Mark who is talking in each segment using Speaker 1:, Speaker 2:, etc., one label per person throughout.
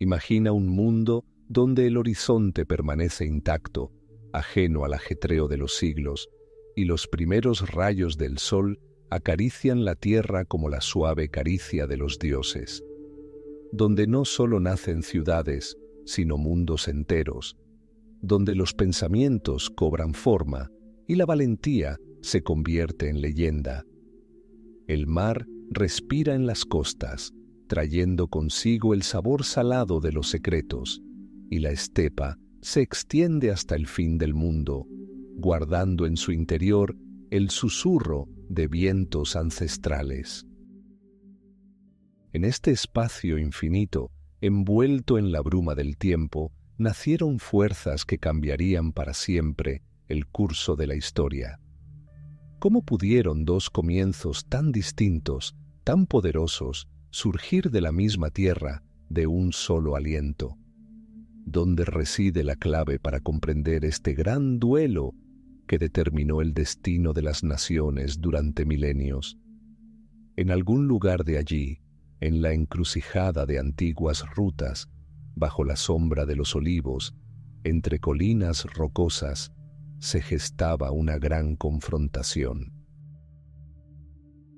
Speaker 1: Imagina un mundo donde el horizonte permanece intacto, ajeno al ajetreo de los siglos, y los primeros rayos del sol acarician la tierra como la suave caricia de los dioses. Donde no solo nacen ciudades, sino mundos enteros, donde los pensamientos cobran forma y la valentía se convierte en leyenda. El mar respira en las costas, trayendo consigo el sabor salado de los secretos, y la estepa se extiende hasta el fin del mundo, guardando en su interior el susurro de vientos ancestrales. En este espacio infinito, envuelto en la bruma del tiempo, nacieron fuerzas que cambiarían para siempre el curso de la historia. ¿Cómo pudieron dos comienzos tan distintos, tan poderosos, surgir de la misma tierra de un solo aliento? ¿Dónde reside la clave para comprender este gran duelo que determinó el destino de las naciones durante milenios? En algún lugar de allí, en la encrucijada de antiguas rutas, bajo la sombra de los olivos, entre colinas rocosas, se gestaba una gran confrontación.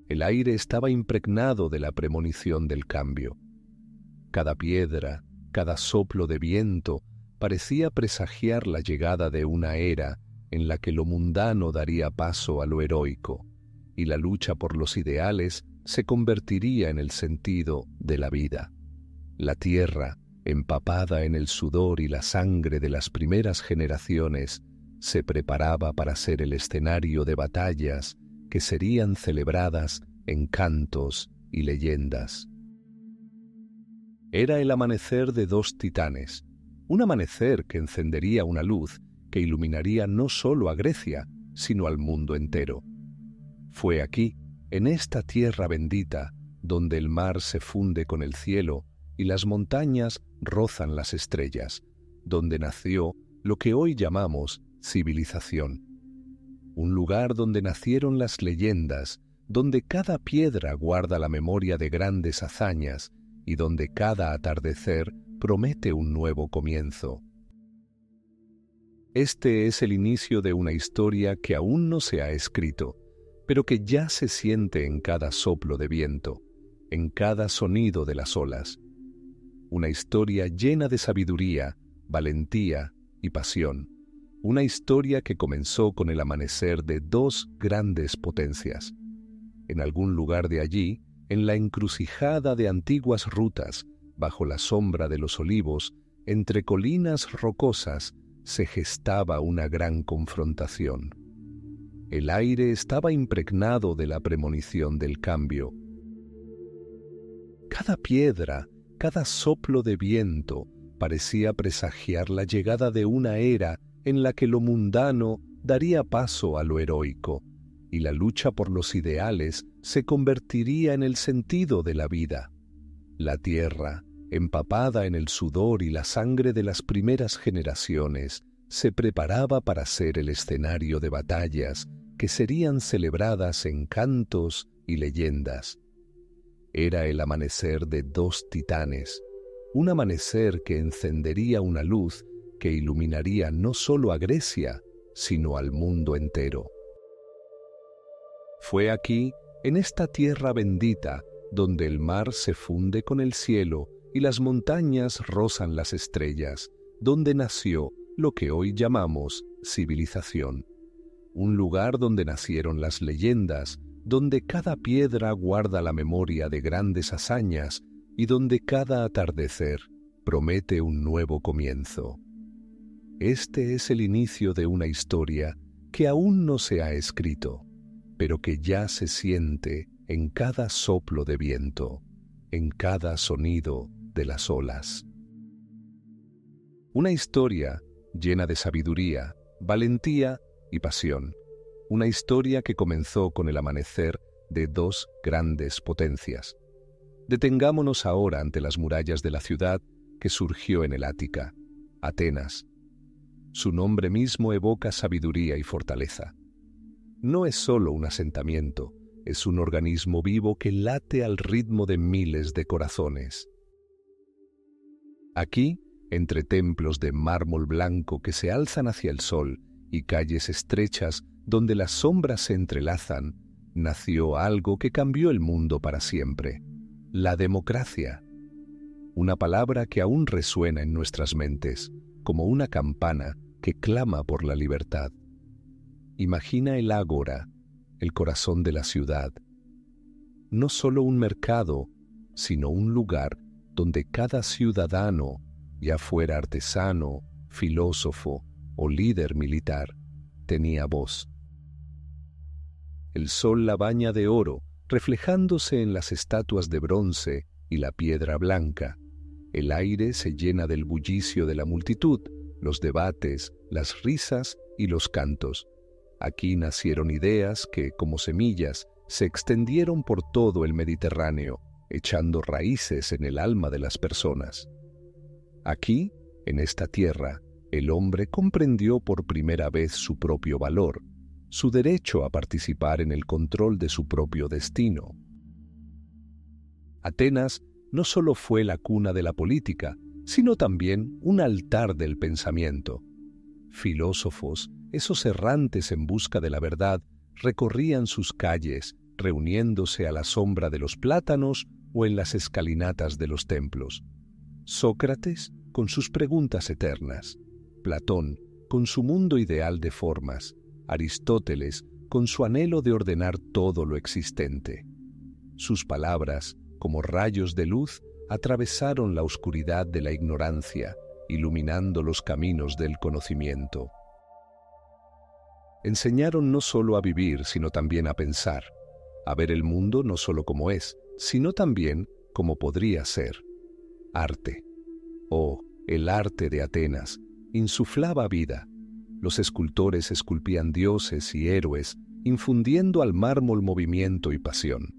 Speaker 1: El aire estaba impregnado de la premonición del cambio. Cada piedra, cada soplo de viento parecía presagiar la llegada de una era en la que lo mundano daría paso a lo heroico, y la lucha por los ideales se convertiría en el sentido de la vida. La tierra, empapada en el sudor y la sangre de las primeras generaciones, se preparaba para ser el escenario de batallas que serían celebradas en cantos y leyendas. Era el amanecer de dos titanes, un amanecer que encendería una luz que iluminaría no solo a Grecia, sino al mundo entero. Fue aquí, en esta tierra bendita, donde el mar se funde con el cielo y las montañas rozan las estrellas, donde nació lo que hoy llamamos civilización. Un lugar donde nacieron las leyendas, donde cada piedra guarda la memoria de grandes hazañas y donde cada atardecer promete un nuevo comienzo. Este es el inicio de una historia que aún no se ha escrito, pero que ya se siente en cada soplo de viento, en cada sonido de las olas. Una historia llena de sabiduría, valentía y pasión. Una historia que comenzó con el amanecer de dos grandes potencias. En algún lugar de allí, en la encrucijada de antiguas rutas, bajo la sombra de los olivos, entre colinas rocosas, se gestaba una gran confrontación. El aire estaba impregnado de la premonición del cambio. Cada piedra, cada soplo de viento, parecía presagiar la llegada de una era en la que lo mundano daría paso a lo heroico, y la lucha por los ideales se convertiría en el sentido de la vida. La tierra, empapada en el sudor y la sangre de las primeras generaciones, se preparaba para ser el escenario de batallas que serían celebradas en cantos y leyendas. Era el amanecer de dos titanes, un amanecer que encendería una luz que iluminaría no solo a Grecia, sino al mundo entero. Fue aquí, en esta tierra bendita, donde el mar se funde con el cielo y las montañas rozan las estrellas, donde nació lo que hoy llamamos civilización. Un lugar donde nacieron las leyendas, donde cada piedra guarda la memoria de grandes hazañas y donde cada atardecer promete un nuevo comienzo. Este es el inicio de una historia que aún no se ha escrito, pero que ya se siente en cada soplo de viento, en cada sonido de las olas. Una historia llena de sabiduría, valentía y pasión. Una historia que comenzó con el amanecer de dos grandes potencias. Detengámonos ahora ante las murallas de la ciudad que surgió en el Ática, Atenas. Su nombre mismo evoca sabiduría y fortaleza. No es solo un asentamiento, es un organismo vivo que late al ritmo de miles de corazones. Aquí, entre templos de mármol blanco que se alzan hacia el sol y calles estrechas donde las sombras se entrelazan, nació algo que cambió el mundo para siempre: la democracia. Una palabra que aún resuena en nuestras mentes, como una campana que clama por la libertad. Imagina el ágora, el corazón de la ciudad. No solo un mercado, sino un lugar donde cada ciudadano, ya fuera artesano, filósofo o líder militar, tenía voz. El sol la baña de oro, reflejándose en las estatuas de bronce y la piedra blanca. El aire se llena del bullicio de la multitud, los debates, las risas y los cantos. Aquí nacieron ideas que, como semillas, se extendieron por todo el Mediterráneo, echando raíces en el alma de las personas. Aquí, en esta tierra, el hombre comprendió por primera vez su propio valor, su derecho a participar en el control de su propio destino. Atenas no solo fue la cuna de la política, sino también un altar del pensamiento. Filósofos, esos errantes en busca de la verdad, recorrían sus calles, reuniéndose a la sombra de los plátanos o en las escalinatas de los templos. Sócrates, con sus preguntas eternas. Platón, con su mundo ideal de formas. Aristóteles, con su anhelo de ordenar todo lo existente. Sus palabras, como rayos de luz, atravesaron la oscuridad de la ignorancia, iluminando los caminos del conocimiento. Enseñaron no solo a vivir, sino también a pensar, a ver el mundo no solo como es, sino también como podría ser. Arte. Oh, el arte de Atenas insuflaba vida. Los escultores esculpían dioses y héroes, infundiendo al mármol movimiento y pasión.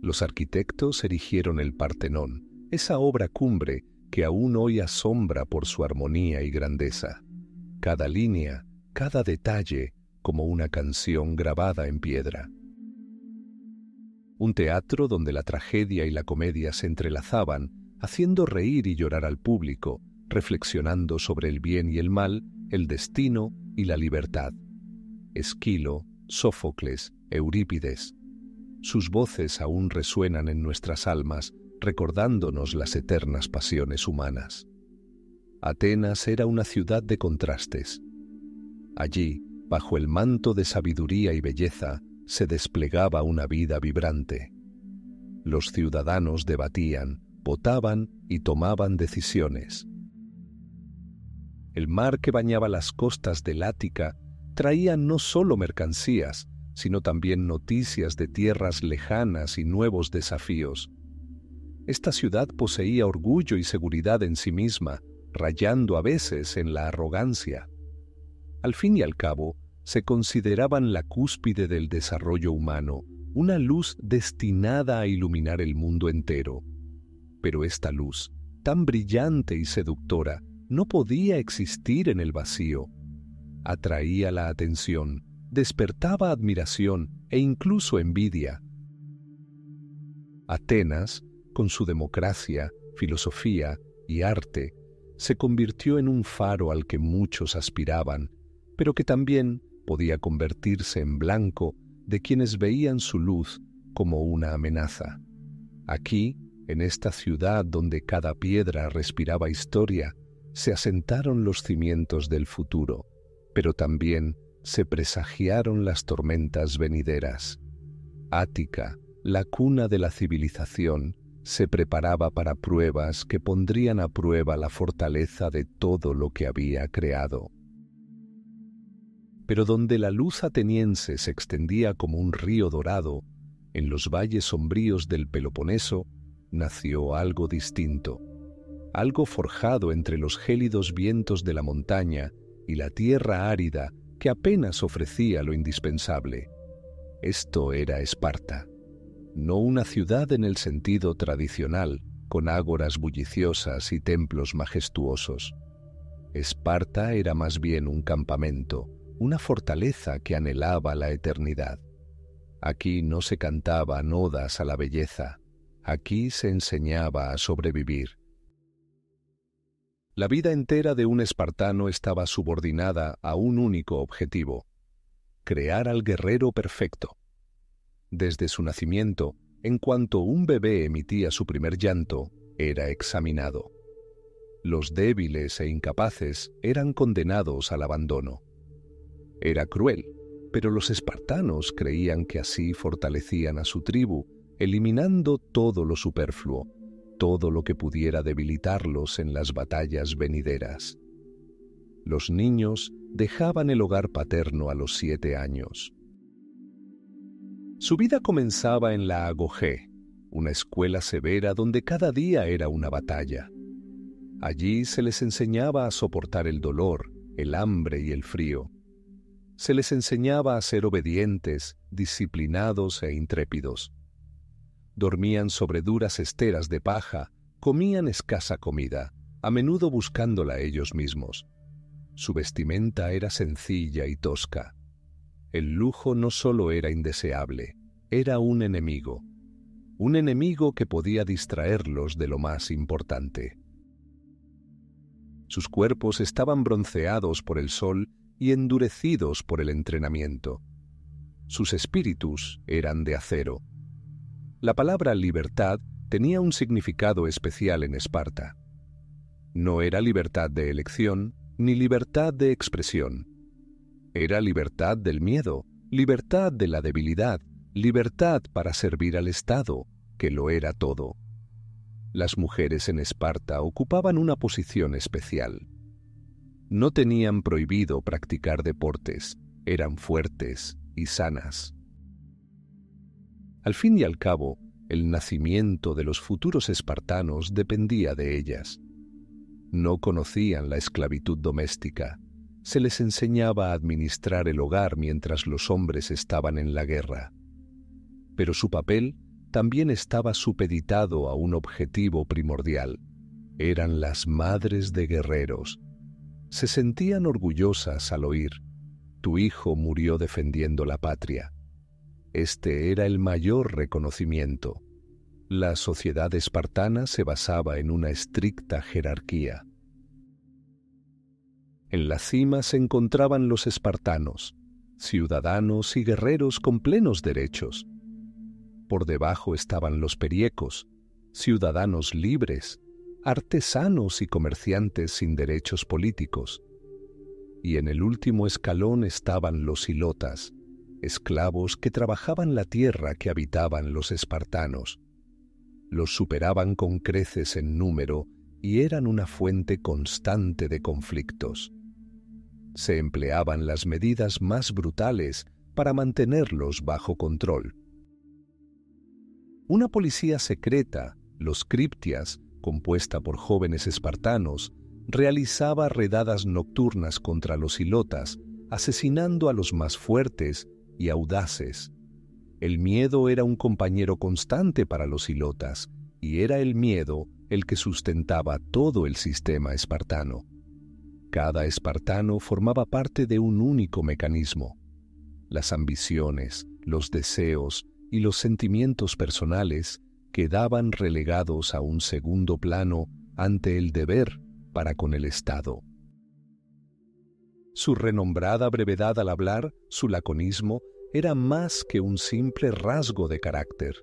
Speaker 1: Los arquitectos erigieron el Partenón, esa obra cumbre que aún hoy asombra por su armonía y grandeza. Cada línea, cada detalle, como una canción grabada en piedra. Un teatro donde la tragedia y la comedia se entrelazaban, haciendo reír y llorar al público, reflexionando sobre el bien y el mal, el destino y la libertad. Esquilo, Sófocles, Eurípides. Sus voces aún resuenan en nuestras almas, recordándonos las eternas pasiones humanas. Atenas era una ciudad de contrastes. Allí, bajo el manto de sabiduría y belleza, se desplegaba una vida vibrante. Los ciudadanos debatían, votaban y tomaban decisiones. El mar que bañaba las costas del Ática traía no solo mercancías, sino también noticias de tierras lejanas y nuevos desafíos. Esta ciudad poseía orgullo y seguridad en sí misma, rayando a veces en la arrogancia. Al fin y al cabo, se consideraban la cúspide del desarrollo humano, una luz destinada a iluminar el mundo entero. Pero esta luz, tan brillante y seductora, no podía existir en el vacío. Atraía la atención, despertaba admiración e incluso envidia. Atenas, con su democracia, filosofía y arte, se convirtió en un faro al que muchos aspiraban, pero que también podía convertirse en blanco de quienes veían su luz como una amenaza. Aquí, en esta ciudad donde cada piedra respiraba historia, se asentaron los cimientos del futuro, pero también se presagiaron las tormentas venideras. Ática, la cuna de la civilización, se preparaba para pruebas que pondrían a prueba la fortaleza de todo lo que había creado. Pero donde la luz ateniense se extendía como un río dorado, en los valles sombríos del Peloponeso, nació algo distinto, algo forjado entre los gélidos vientos de la montaña y la tierra árida que apenas ofrecía lo indispensable. Esto era Esparta, no una ciudad en el sentido tradicional, con ágoras bulliciosas y templos majestuosos. Esparta era más bien un campamento, una fortaleza que anhelaba la eternidad. Aquí no se cantaban odas a la belleza, aquí se enseñaba a sobrevivir. La vida entera de un espartano estaba subordinada a un único objetivo: crear al guerrero perfecto. Desde su nacimiento, en cuanto un bebé emitía su primer llanto, era examinado. Los débiles e incapaces eran condenados al abandono. Era cruel, pero los espartanos creían que así fortalecían a su tribu, eliminando todo lo superfluo, todo lo que pudiera debilitarlos en las batallas venideras. Los niños dejaban el hogar paterno a los 7 años. Su vida comenzaba en la Agogé, una escuela severa donde cada día era una batalla. Allí se les enseñaba a soportar el dolor, el hambre y el frío. Se les enseñaba a ser obedientes, disciplinados e intrépidos. Dormían sobre duras esteras de paja, comían escasa comida, a menudo buscándola ellos mismos. Su vestimenta era sencilla y tosca. El lujo no solo era indeseable, era un enemigo que podía distraerlos de lo más importante. Sus cuerpos estaban bronceados por el sol y endurecidos por el entrenamiento. Sus espíritus eran de acero. La palabra libertad tenía un significado especial en Esparta. No era libertad de elección ni libertad de expresión. Era libertad del miedo, libertad de la debilidad, libertad para servir al Estado, que lo era todo. Las mujeres en Esparta ocupaban una posición especial. No tenían prohibido practicar deportes, eran fuertes y sanas. Al fin y al cabo, el nacimiento de los futuros espartanos dependía de ellas. No conocían la esclavitud doméstica. Se les enseñaba a administrar el hogar mientras los hombres estaban en la guerra. Pero su papel también estaba supeditado a un objetivo primordial. Eran las madres de guerreros. Se sentían orgullosas al oír: «Tu hijo murió defendiendo la patria». Este era el mayor reconocimiento. La sociedad espartana se basaba en una estricta jerarquía. En la cima se encontraban los espartanos, ciudadanos y guerreros con plenos derechos. Por debajo estaban los periecos, ciudadanos libres, artesanos y comerciantes sin derechos políticos. Y en el último escalón estaban los hilotas, esclavos que trabajaban la tierra que habitaban los espartanos. Los superaban con creces en número y eran una fuente constante de conflictos. Se empleaban las medidas más brutales para mantenerlos bajo control. Una policía secreta, los criptias, compuesta por jóvenes espartanos, realizaba redadas nocturnas contra los hilotas, asesinando a los más fuertes y audaces. El miedo era un compañero constante para los hilotas, y era el miedo el que sustentaba todo el sistema espartano. Cada espartano formaba parte de un único mecanismo. Las ambiciones, los deseos y los sentimientos personales quedaban relegados a un segundo plano ante el deber para con el Estado. Su renombrada brevedad al hablar, su laconismo, era más que un simple rasgo de carácter.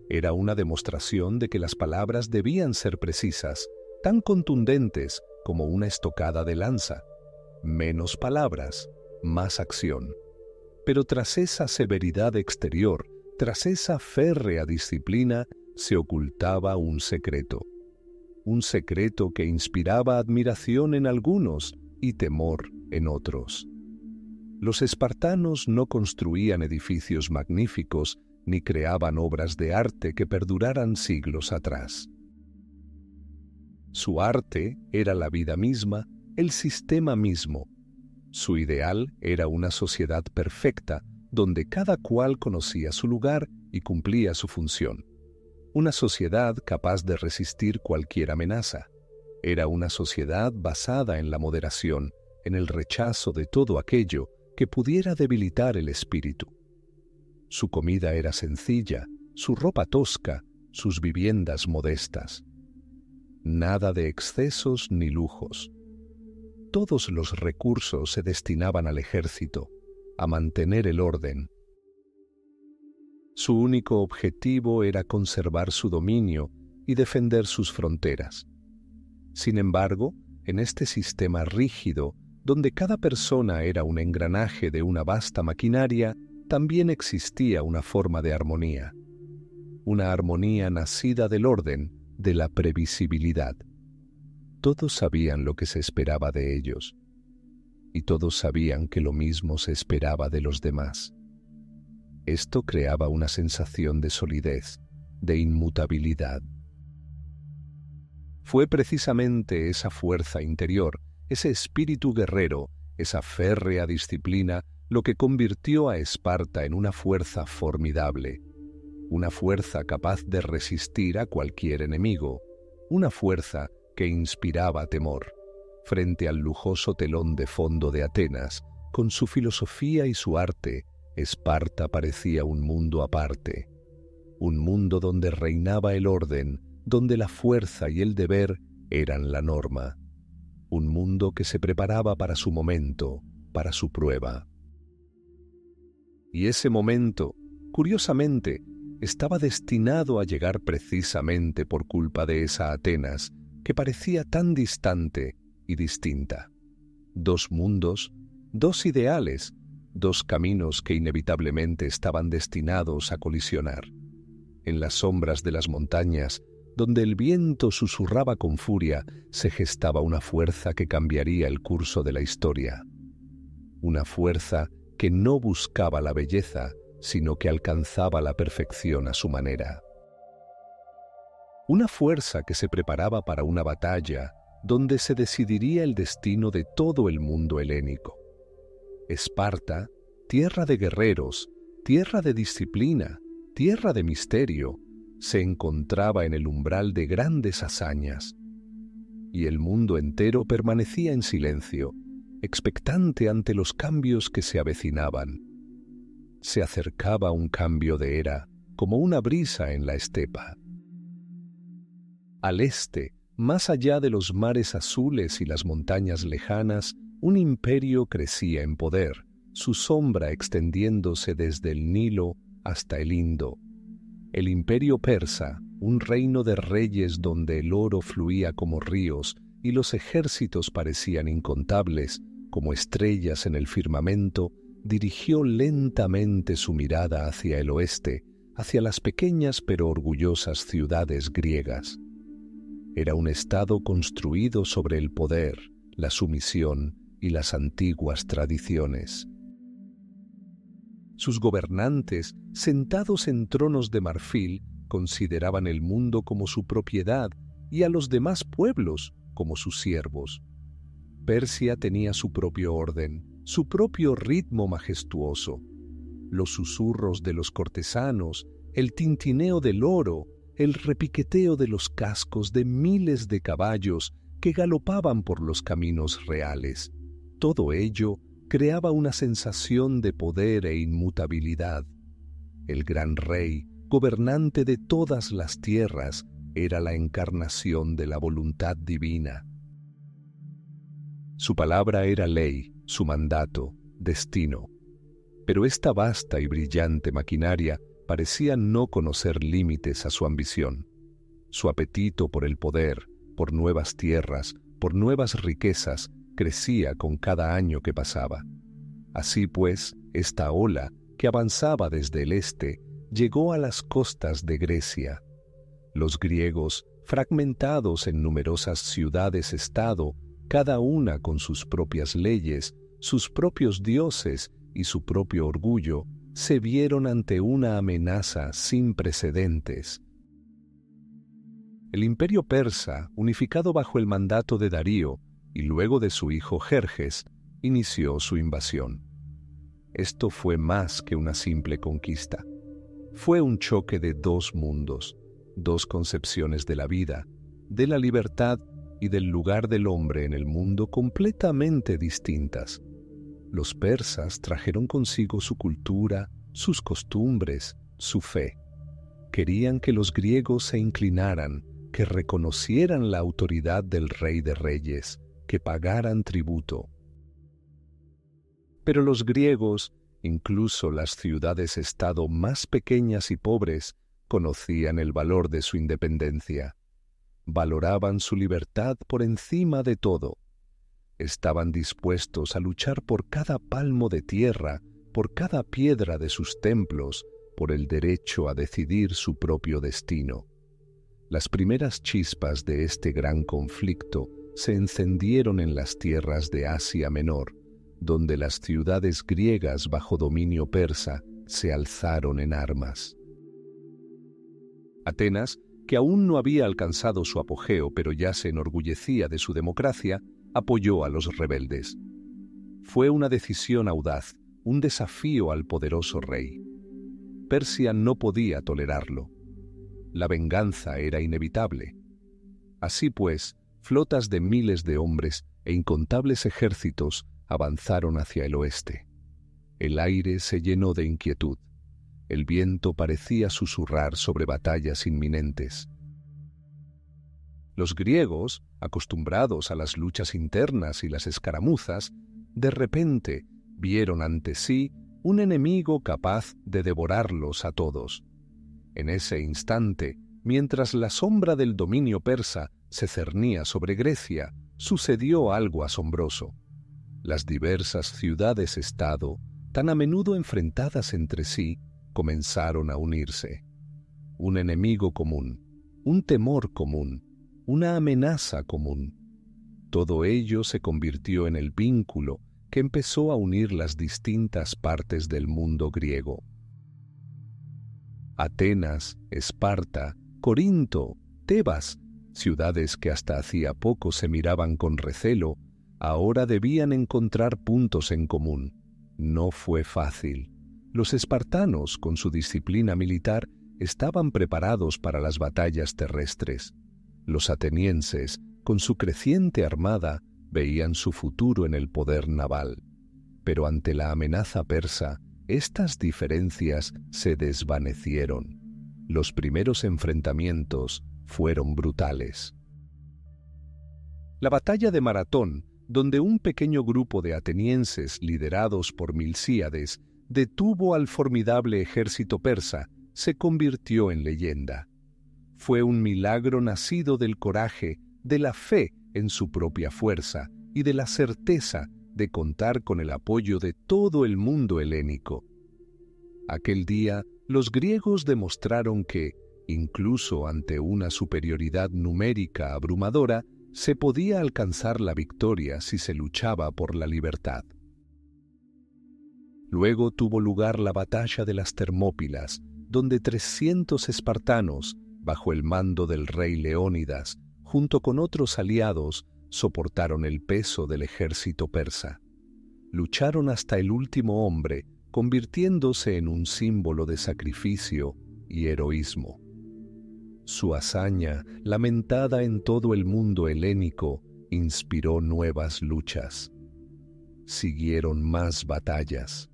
Speaker 1: Era una demostración de que las palabras debían ser precisas, tan contundentes como una estocada de lanza. Menos palabras, más acción. Pero tras esa severidad exterior, tras esa férrea disciplina, se ocultaba un secreto que inspiraba admiración en algunos y temor en otros. Los espartanos no construían edificios magníficos ni creaban obras de arte que perduraran siglos atrás. Su arte era la vida misma, el sistema mismo. Su ideal era una sociedad perfecta, donde cada cual conocía su lugar y cumplía su función. Una sociedad capaz de resistir cualquier amenaza. Era una sociedad basada en la moderación, en el rechazo de todo aquello que pudiera debilitar el espíritu. Su comida era sencilla, su ropa tosca, sus viviendas modestas. Nada de excesos ni lujos. Todos los recursos se destinaban al ejército, a mantener el orden. Su único objetivo era conservar su dominio y defender sus fronteras. Sin embargo, en este sistema rígido, donde cada persona era un engranaje de una vasta maquinaria, también existía una forma de armonía. Una armonía nacida del orden, de la previsibilidad. Todos sabían lo que se esperaba de ellos, y todos sabían que lo mismo se esperaba de los demás. Esto creaba una sensación de solidez, de inmutabilidad. Fue precisamente esa fuerza interior, ese espíritu guerrero, esa férrea disciplina, lo que convirtió a Esparta en una fuerza formidable, una fuerza capaz de resistir a cualquier enemigo, una fuerza que inspiraba temor. Frente al lujoso telón de fondo de Atenas, con su filosofía y su arte, Esparta parecía un mundo aparte, un mundo donde reinaba el orden, donde la fuerza y el deber eran la norma, un mundo que se preparaba para su momento, para su prueba. Y ese momento, curiosamente, estaba destinado a llegar precisamente por culpa de esa Atenas que parecía tan distante y distinta. Dos mundos, dos ideales, dos caminos que inevitablemente estaban destinados a colisionar. En las sombras de las montañas, donde el viento susurraba con furia, se gestaba una fuerza que cambiaría el curso de la historia. Una fuerza que no buscaba la belleza, sino que alcanzaba la perfección a su manera. Una fuerza que se preparaba para una batalla donde se decidiría el destino de todo el mundo helénico. Esparta, tierra de guerreros, tierra de disciplina, tierra de misterio, se encontraba en el umbral de grandes hazañas. Y el mundo entero permanecía en silencio, expectante ante los cambios que se avecinaban. Se acercaba un cambio de era, como una brisa en la estepa. Al este, más allá de los mares azules y las montañas lejanas, un imperio crecía en poder, su sombra extendiéndose desde el Nilo hasta el Indo. El imperio persa, un reino de reyes donde el oro fluía como ríos y los ejércitos parecían incontables, como estrellas en el firmamento, dirigió lentamente su mirada hacia el oeste, hacia las pequeñas pero orgullosas ciudades griegas. Era un estado construido sobre el poder, la sumisión y las antiguas tradiciones. Sus gobernantes, sentados en tronos de marfil, consideraban el mundo como su propiedad y a los demás pueblos como sus siervos. Persia tenía su propio orden, su propio ritmo majestuoso. Los susurros de los cortesanos, el tintineo del oro, el repiqueteo de los cascos de miles de caballos que galopaban por los caminos reales. Todo ello creaba una sensación de poder e inmutabilidad. El gran rey, gobernante de todas las tierras, era la encarnación de la voluntad divina. Su palabra era ley, su mandato, destino. Pero esta vasta y brillante maquinaria parecía no conocer límites a su ambición. Su apetito por el poder, por nuevas tierras, por nuevas riquezas, crecía con cada año que pasaba. Así pues, esta ola, que avanzaba desde el este, llegó a las costas de Grecia. Los griegos, fragmentados en numerosas ciudades-estado, cada una con sus propias leyes, sus propios dioses y su propio orgullo, se vieron ante una amenaza sin precedentes. El imperio persa, unificado bajo el mandato de Darío y luego de su hijo Jerjes, inició su invasión. Esto fue más que una simple conquista. Fue un choque de dos mundos, dos concepciones de la vida, de la libertad y del lugar del hombre en el mundo completamente distintas. Los persas trajeron consigo su cultura, sus costumbres, su fe. Querían que los griegos se inclinaran, que reconocieran la autoridad del Rey de Reyes, que pagaran tributo. Pero los griegos, incluso las ciudades-estado más pequeñas y pobres, conocían el valor de su independencia. Valoraban su libertad por encima de todo. Estaban dispuestos a luchar por cada palmo de tierra, por cada piedra de sus templos, por el derecho a decidir su propio destino. Las primeras chispas de este gran conflicto se encendieron en las tierras de Asia Menor, donde las ciudades griegas bajo dominio persa se alzaron en armas. Atenas, que aún no había alcanzado su apogeo pero ya se enorgullecía de su democracia, apoyó a los rebeldes. Fue una decisión audaz, un desafío al poderoso rey. Persia no podía tolerarlo. La venganza era inevitable. Así pues, flotas de miles de hombres e incontables ejércitos avanzaron hacia el oeste. El aire se llenó de inquietud. El viento parecía susurrar sobre batallas inminentes. Los griegos, acostumbrados a las luchas internas y las escaramuzas, de repente vieron ante sí un enemigo capaz de devorarlos a todos. En ese instante, mientras la sombra del dominio persa se cernía sobre Grecia, sucedió algo asombroso. Las diversas ciudades-estado, tan a menudo enfrentadas entre sí, comenzaron a unirse. Un enemigo común, un temor común, una amenaza común. Todo ello se convirtió en el vínculo que empezó a unir las distintas partes del mundo griego. Atenas, Esparta, Corinto, Tebas, ciudades que hasta hacía poco se miraban con recelo, ahora debían encontrar puntos en común. No fue fácil. Los espartanos, con su disciplina militar, estaban preparados para las batallas terrestres. Los atenienses, con su creciente armada, veían su futuro en el poder naval. Pero ante la amenaza persa, estas diferencias se desvanecieron. Los primeros enfrentamientos fueron brutales. La batalla de Maratón, donde un pequeño grupo de atenienses liderados por Milcíades detuvo al formidable ejército persa, se convirtió en leyenda. Fue un milagro nacido del coraje, de la fe en su propia fuerza y de la certeza de contar con el apoyo de todo el mundo helénico. Aquel día, los griegos demostraron que, incluso ante una superioridad numérica abrumadora, se podía alcanzar la victoria si se luchaba por la libertad. Luego tuvo lugar la batalla de las Termópilas, donde 300 espartanos, bajo el mando del rey Leónidas, junto con otros aliados, soportaron el peso del ejército persa. Lucharon hasta el último hombre, convirtiéndose en un símbolo de sacrificio y heroísmo. Su hazaña, lamentada en todo el mundo helénico, inspiró nuevas luchas. Siguieron más batallas.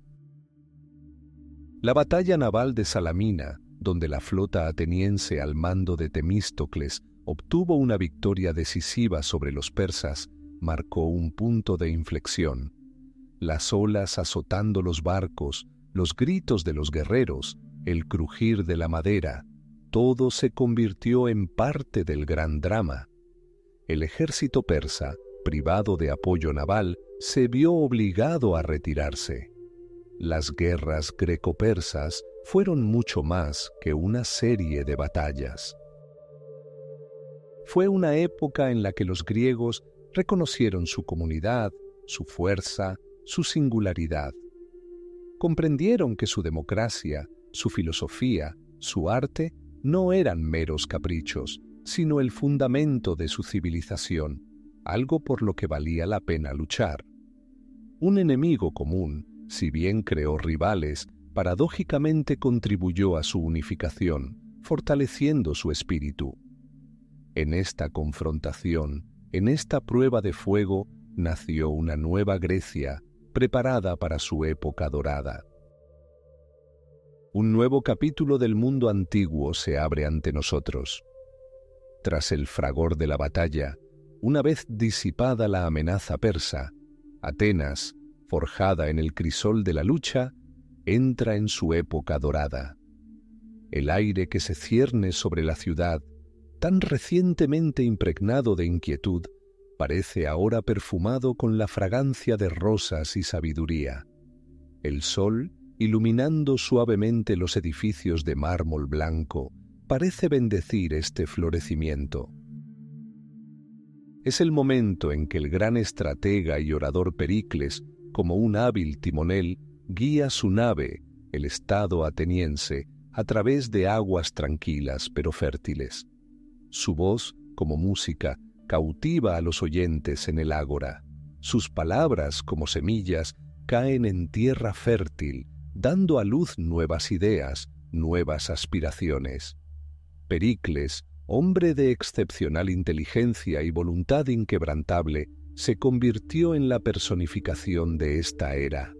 Speaker 1: La batalla naval de Salamina, donde la flota ateniense al mando de Temístocles obtuvo una victoria decisiva sobre los persas, marcó un punto de inflexión. Las olas azotando los barcos, los gritos de los guerreros, el crujir de la madera, todo se convirtió en parte del gran drama. El ejército persa, privado de apoyo naval, se vio obligado a retirarse. Las guerras greco-persas fueron mucho más que una serie de batallas. Fue una época en la que los griegos reconocieron su comunidad, su fuerza, su singularidad. Comprendieron que su democracia, su filosofía, su arte no eran meros caprichos, sino el fundamento de su civilización, algo por lo que valía la pena luchar. Un enemigo común, si bien creó rivales, paradójicamente contribuyó a su unificación, fortaleciendo su espíritu. En esta confrontación, en esta prueba de fuego, nació una nueva Grecia, preparada para su época dorada. Un nuevo capítulo del mundo antiguo se abre ante nosotros. Tras el fragor de la batalla, una vez disipada la amenaza persa, Atenas, forjada en el crisol de la lucha, entra en su época dorada. El aire que se cierne sobre la ciudad, tan recientemente impregnado de inquietud, parece ahora perfumado con la fragancia de rosas y sabiduría. El sol, iluminando suavemente los edificios de mármol blanco, parece bendecir este florecimiento. Es el momento en que el gran estratega y orador Pericles, como un hábil timonel, guía su nave, el Estado ateniense, a través de aguas tranquilas pero fértiles. Su voz, como música, cautiva a los oyentes en el ágora. Sus palabras, como semillas, caen en tierra fértil, dando a luz nuevas ideas, nuevas aspiraciones. Pericles, hombre de excepcional inteligencia y voluntad inquebrantable, se convirtió en la personificación de esta era.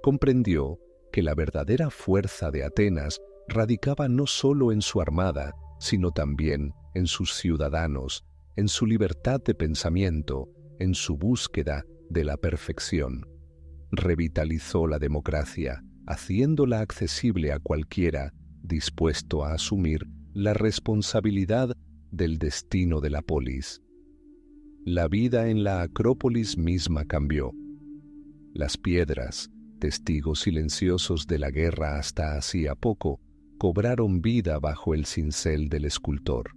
Speaker 1: Comprendió que la verdadera fuerza de Atenas radicaba no solo en su armada, sino también en sus ciudadanos, en su libertad de pensamiento, en su búsqueda de la perfección. Revitalizó la democracia, haciéndola accesible a cualquiera dispuesto a asumir la responsabilidad del destino de la polis. La vida en la Acrópolis misma cambió. Las piedras, testigos silenciosos de la guerra hasta hacía poco, cobraron vida bajo el cincel del escultor.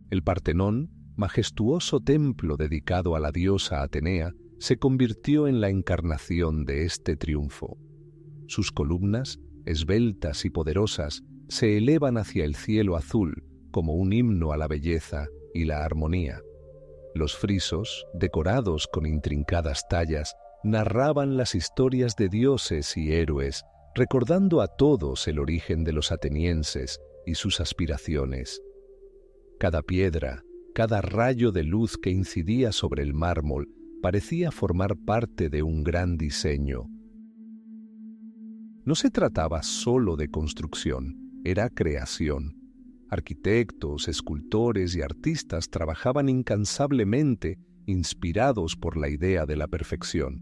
Speaker 1: El Partenón, majestuoso templo dedicado a la diosa Atenea, se convirtió en la encarnación de este triunfo. Sus columnas, esbeltas y poderosas, se elevan hacia el cielo azul como un himno a la belleza y la armonía. Los frisos, decorados con intrincadas tallas, narraban las historias de dioses y héroes, recordando a todos el origen de los atenienses y sus aspiraciones. Cada piedra, cada rayo de luz que incidía sobre el mármol parecía formar parte de un gran diseño. No se trataba solo de construcción, era creación. Arquitectos, escultores y artistas trabajaban incansablemente, inspirados por la idea de la perfección.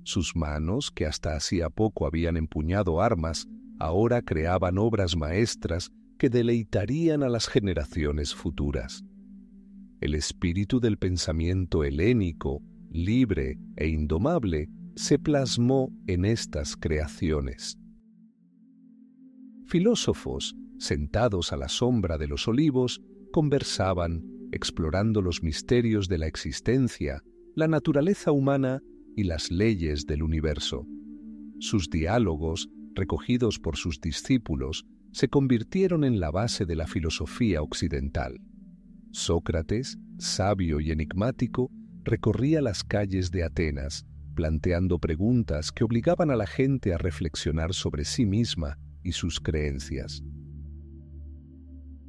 Speaker 1: Sus manos, que hasta hacía poco habían empuñado armas, ahora creaban obras maestras que deleitarían a las generaciones futuras. El espíritu del pensamiento helénico, libre e indomable, se plasmó en estas creaciones. Filósofos, sentados a la sombra de los olivos, conversaban, explorando los misterios de la existencia, la naturaleza humana y las leyes del universo. Sus diálogos, recogidos por sus discípulos, se convirtieron en la base de la filosofía occidental. Sócrates, sabio y enigmático, recorría las calles de Atenas, planteando preguntas que obligaban a la gente a reflexionar sobre sí misma y sus creencias.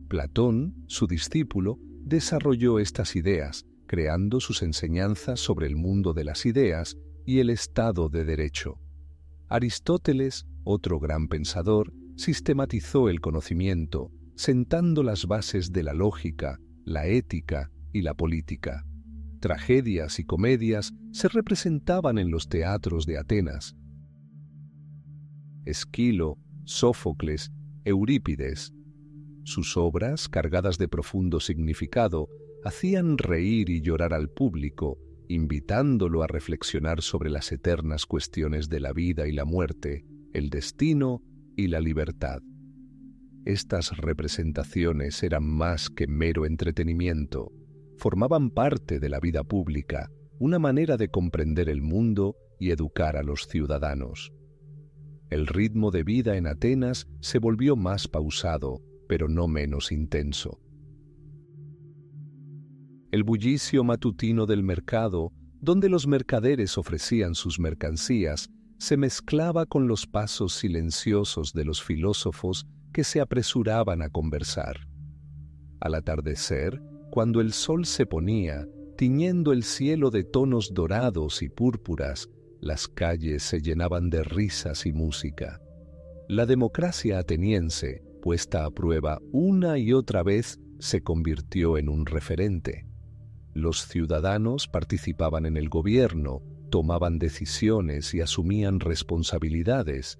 Speaker 1: Platón, su discípulo, desarrolló estas ideas, creando sus enseñanzas sobre el mundo de las ideas y el Estado de Derecho. Aristóteles, otro gran pensador, sistematizó el conocimiento, sentando las bases de la lógica, la ética y la política. Tragedias y comedias se representaban en los teatros de Atenas. Esquilo, Sófocles, Eurípides. Sus obras, cargadas de profundo significado, hacían reír y llorar al público, invitándolo a reflexionar sobre las eternas cuestiones de la vida y la muerte, el destino y la libertad. Estas representaciones eran más que mero entretenimiento, formaban parte de la vida pública, una manera de comprender el mundo y educar a los ciudadanos. El ritmo de vida en Atenas se volvió más pausado, pero no menos intenso. El bullicio matutino del mercado, donde los mercaderes ofrecían sus mercancías, se mezclaba con los pasos silenciosos de los filósofos que se apresuraban a conversar. Al atardecer, cuando el sol se ponía, tiñendo el cielo de tonos dorados y púrpuras, las calles se llenaban de risas y música. La democracia ateniense, puesta a prueba una y otra vez, se convirtió en un referente. Los ciudadanos participaban en el gobierno, tomaban decisiones y asumían responsabilidades.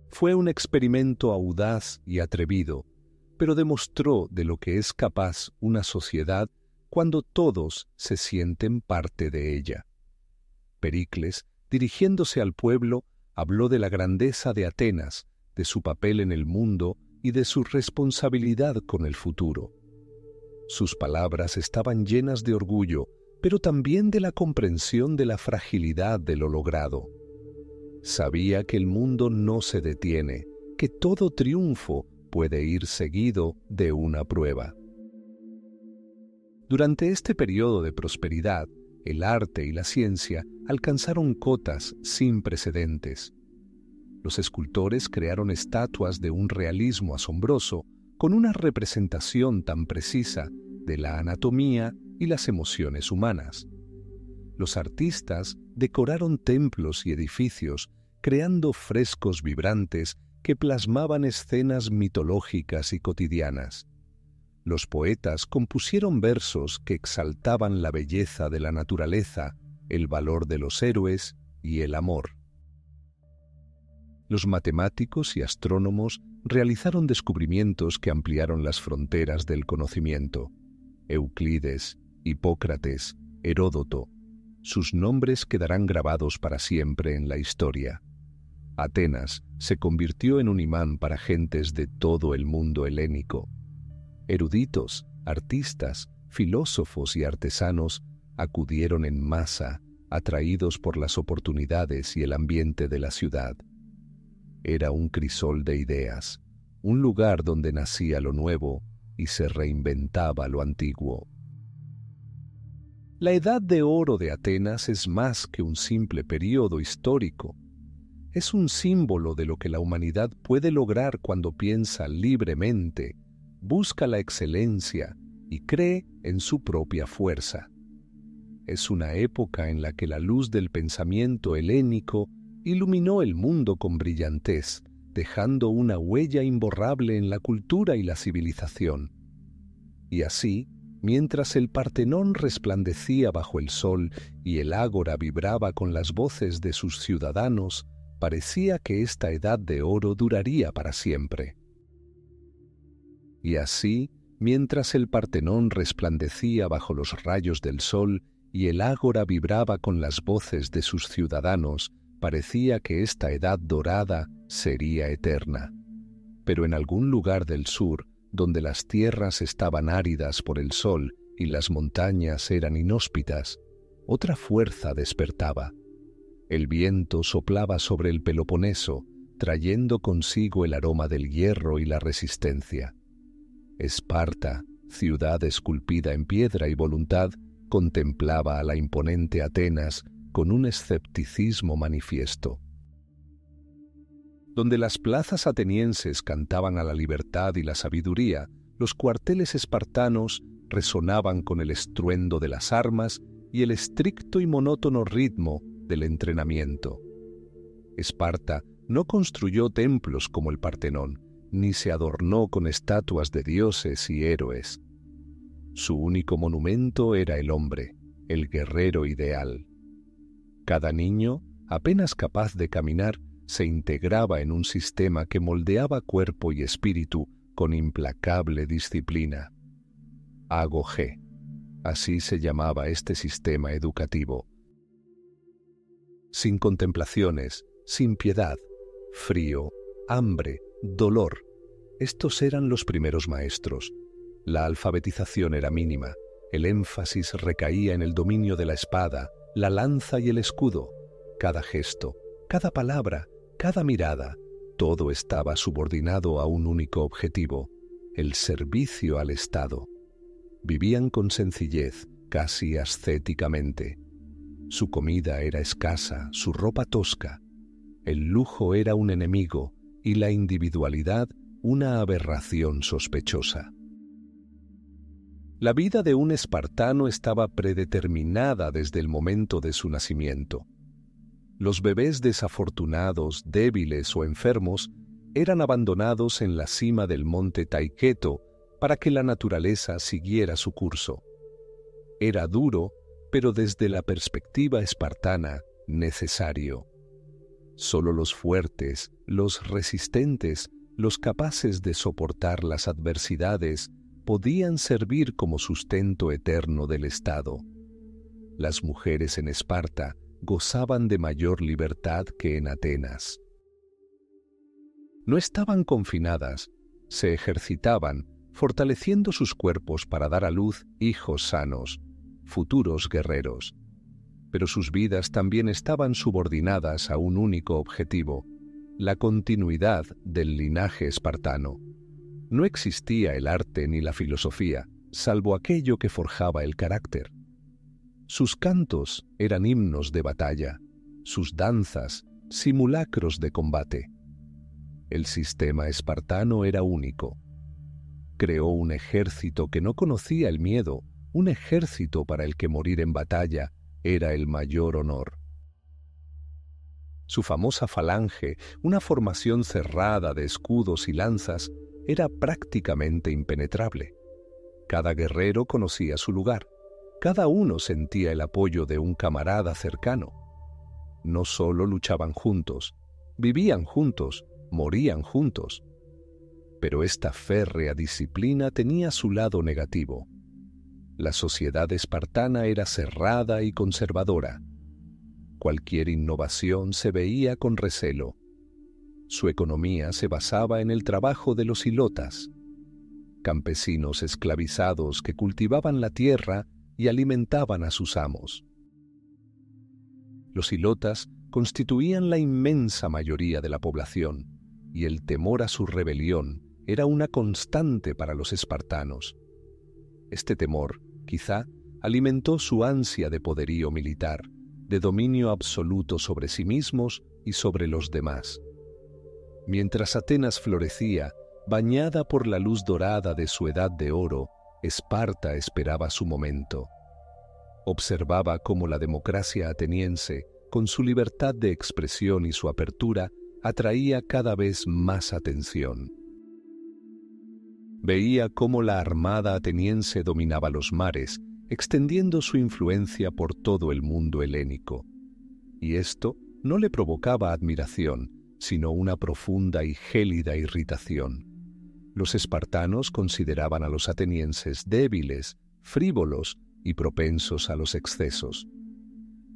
Speaker 1: Fue un experimento audaz y atrevido, pero demostró de lo que es capaz una sociedad cuando todos se sienten parte de ella. Pericles, dirigiéndose al pueblo, habló de la grandeza de Atenas, de su papel en el mundo y de su responsabilidad con el futuro. Sus palabras estaban llenas de orgullo, pero también de la comprensión de la fragilidad de lo logrado. Sabía que el mundo no se detiene, que todo triunfo puede ir seguido de una prueba. Durante este periodo de prosperidad, el arte y la ciencia alcanzaron cotas sin precedentes. Los escultores crearon estatuas de un realismo asombroso, con una representación tan precisa de la anatomía y las emociones humanas. Los artistas decoraron templos y edificios, creando frescos vibrantes que plasmaban escenas mitológicas y cotidianas. Los poetas compusieron versos que exaltaban la belleza de la naturaleza, el valor de los héroes y el amor. Los matemáticos y astrónomos realizaron descubrimientos que ampliaron las fronteras del conocimiento. Euclides, Hipócrates, Heródoto, sus nombres quedarán grabados para siempre en la historia. Atenas se convirtió en un imán para gentes de todo el mundo helénico. Eruditos, artistas, filósofos y artesanos acudieron en masa, atraídos por las oportunidades y el ambiente de la ciudad. Era un crisol de ideas, un lugar donde nacía lo nuevo y se reinventaba lo antiguo. La Edad de Oro de Atenas es más que un simple período histórico. Es un símbolo de lo que la humanidad puede lograr cuando piensa libremente, busca la excelencia y cree en su propia fuerza. Es una época en la que la luz del pensamiento helénico iluminó el mundo con brillantez, dejando una huella imborrable en la cultura y la civilización. Y así, mientras el Partenón resplandecía bajo el sol y el ágora vibraba con las voces de sus ciudadanos, parecía que esta Edad de Oro duraría para siempre. Y así, mientras el Partenón resplandecía bajo los rayos del sol y el ágora vibraba con las voces de sus ciudadanos, parecía que esta edad dorada sería eterna. Pero en algún lugar del sur, donde las tierras estaban áridas por el sol y las montañas eran inhóspitas, otra fuerza despertaba. El viento soplaba sobre el Peloponeso, trayendo consigo el aroma del hierro y la resistencia. Esparta, ciudad esculpida en piedra y voluntad, contemplaba a la imponente Atenas con un escepticismo manifiesto. Donde las plazas atenienses cantaban a la libertad y la sabiduría, los cuarteles espartanos resonaban con el estruendo de las armas y el estricto y monótono ritmo del entrenamiento. Esparta no construyó templos como el Partenón, ni se adornó con estatuas de dioses y héroes. Su único monumento era el hombre, el guerrero ideal. Cada niño, apenas capaz de caminar, se integraba en un sistema que moldeaba cuerpo y espíritu con implacable disciplina. Agogé, así se llamaba este sistema educativo. Sin contemplaciones, sin piedad, frío, hambre, dolor. Estos eran los primeros maestros. La alfabetización era mínima, el énfasis recaía en el dominio de la espada, la lanza y el escudo. Cada gesto, cada palabra, cada mirada, todo estaba subordinado a un único objetivo, el servicio al Estado. Vivían con sencillez, casi ascéticamente. Su comida era escasa, su ropa tosca. El lujo era un enemigo y la individualidad una aberración sospechosa. La vida de un espartano estaba predeterminada desde el momento de su nacimiento. Los bebés desafortunados, débiles o enfermos eran abandonados en la cima del monte Taiketo para que la naturaleza siguiera su curso. Era duro, pero desde la perspectiva espartana, necesario. Solo los fuertes, los resistentes, los capaces de soportar las adversidades, podían servir como sustento eterno del Estado. Las mujeres en Esparta gozaban de mayor libertad que en Atenas. No estaban confinadas, se ejercitaban, fortaleciendo sus cuerpos para dar a luz hijos sanos, futuros guerreros. Pero sus vidas también estaban subordinadas a un único objetivo, la continuidad del linaje espartano. No existía el arte ni la filosofía, salvo aquello que forjaba el carácter. Sus cantos eran himnos de batalla, sus danzas, simulacros de combate. El sistema espartano era único. Creó un ejército que no conocía el miedo, un ejército para el que morir en batalla era el mayor honor. Su famosa falange, una formación cerrada de escudos y lanzas, era prácticamente impenetrable. Cada guerrero conocía su lugar. Cada uno sentía el apoyo de un camarada cercano. No solo luchaban juntos, vivían juntos, morían juntos. Pero esta férrea disciplina tenía su lado negativo. La sociedad espartana era cerrada y conservadora. Cualquier innovación se veía con recelo. Su economía se basaba en el trabajo de los hilotas, campesinos esclavizados que cultivaban la tierra y alimentaban a sus amos. Los hilotas constituían la inmensa mayoría de la población, y el temor a su rebelión era una constante para los espartanos. Este temor, quizá, alimentó su ansia de poderío militar, de dominio absoluto sobre sí mismos y sobre los demás. Mientras Atenas florecía, bañada por la luz dorada de su edad de oro, Esparta esperaba su momento. Observaba cómo la democracia ateniense, con su libertad de expresión y su apertura, atraía cada vez más atención. Veía cómo la armada ateniense dominaba los mares, extendiendo su influencia por todo el mundo helénico. Y esto no le provocaba admiración, sino una profunda y gélida irritación. Los espartanos consideraban a los atenienses débiles, frívolos y propensos a los excesos.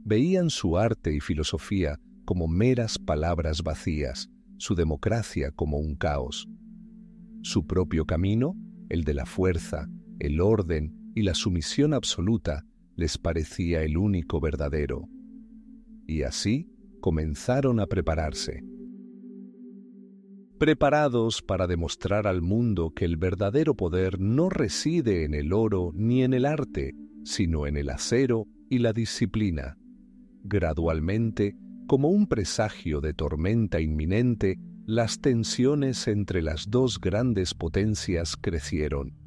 Speaker 1: Veían su arte y filosofía como meras palabras vacías, su democracia como un caos. Su propio camino, el de la fuerza, el orden y la sumisión absoluta, les parecía el único verdadero. Y así comenzaron a prepararse. Preparados para demostrar al mundo que el verdadero poder no reside en el oro ni en el arte, sino en el acero y la disciplina. Gradualmente, como un presagio de tormenta inminente, las tensiones entre las dos grandes potencias crecieron.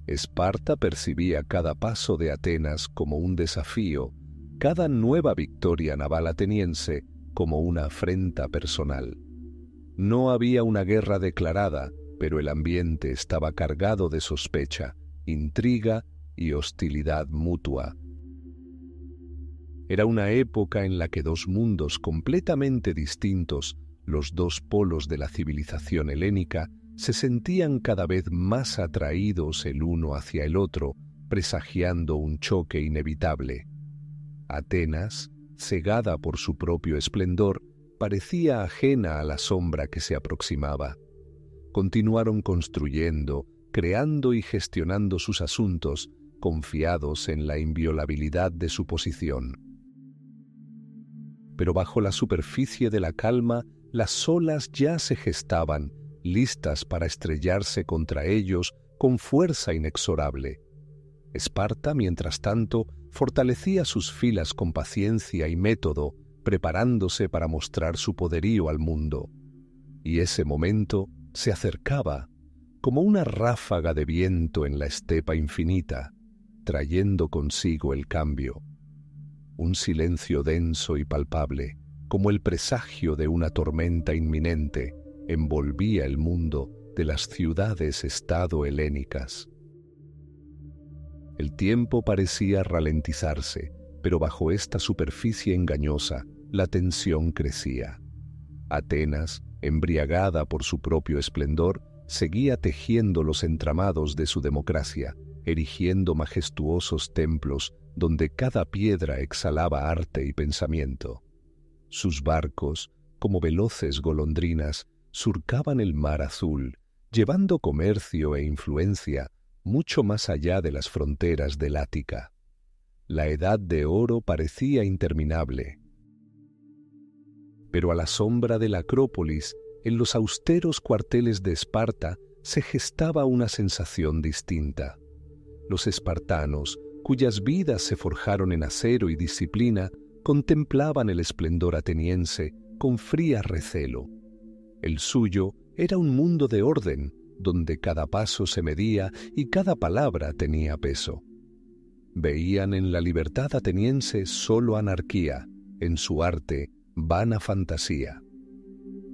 Speaker 1: Esparta percibía cada paso de Atenas como un desafío, cada nueva victoria naval ateniense como una afrenta personal. No había una guerra declarada, pero el ambiente estaba cargado de sospecha, intriga y hostilidad mutua. Era una época en la que dos mundos completamente distintos, los dos polos de la civilización helénica, se sentían cada vez más atraídos el uno hacia el otro, presagiando un choque inevitable. Atenas, cegada por su propio esplendor, parecía ajena a la sombra que se aproximaba. Continuaron construyendo, creando y gestionando sus asuntos, confiados en la inviolabilidad de su posición. Pero bajo la superficie de la calma, las olas ya se gestaban, listas para estrellarse contra ellos con fuerza inexorable. Esparta, mientras tanto, fortalecía sus filas con paciencia y método, preparándose para mostrar su poderío al mundo. Y ese momento se acercaba, como una ráfaga de viento en la estepa infinita, trayendo consigo el cambio. Un silencio denso y palpable, como el presagio de una tormenta inminente, envolvía el mundo de las ciudades-estado helénicas. El tiempo parecía ralentizarse, pero bajo esta superficie engañosa, la tensión crecía. Atenas, embriagada por su propio esplendor, seguía tejiendo los entramados de su democracia, erigiendo majestuosos templos donde cada piedra exhalaba arte y pensamiento. Sus barcos, como veloces golondrinas, surcaban el mar azul, llevando comercio e influencia mucho más allá de las fronteras del Ática. La edad de oro parecía interminable. Pero a la sombra de la Acrópolis, en los austeros cuarteles de Esparta, se gestaba una sensación distinta. Los espartanos, cuyas vidas se forjaron en acero y disciplina, contemplaban el esplendor ateniense con fría recelo. El suyo era un mundo de orden, donde cada paso se medía y cada palabra tenía peso. Veían en la libertad ateniense solo anarquía, en su arte, vana fantasía.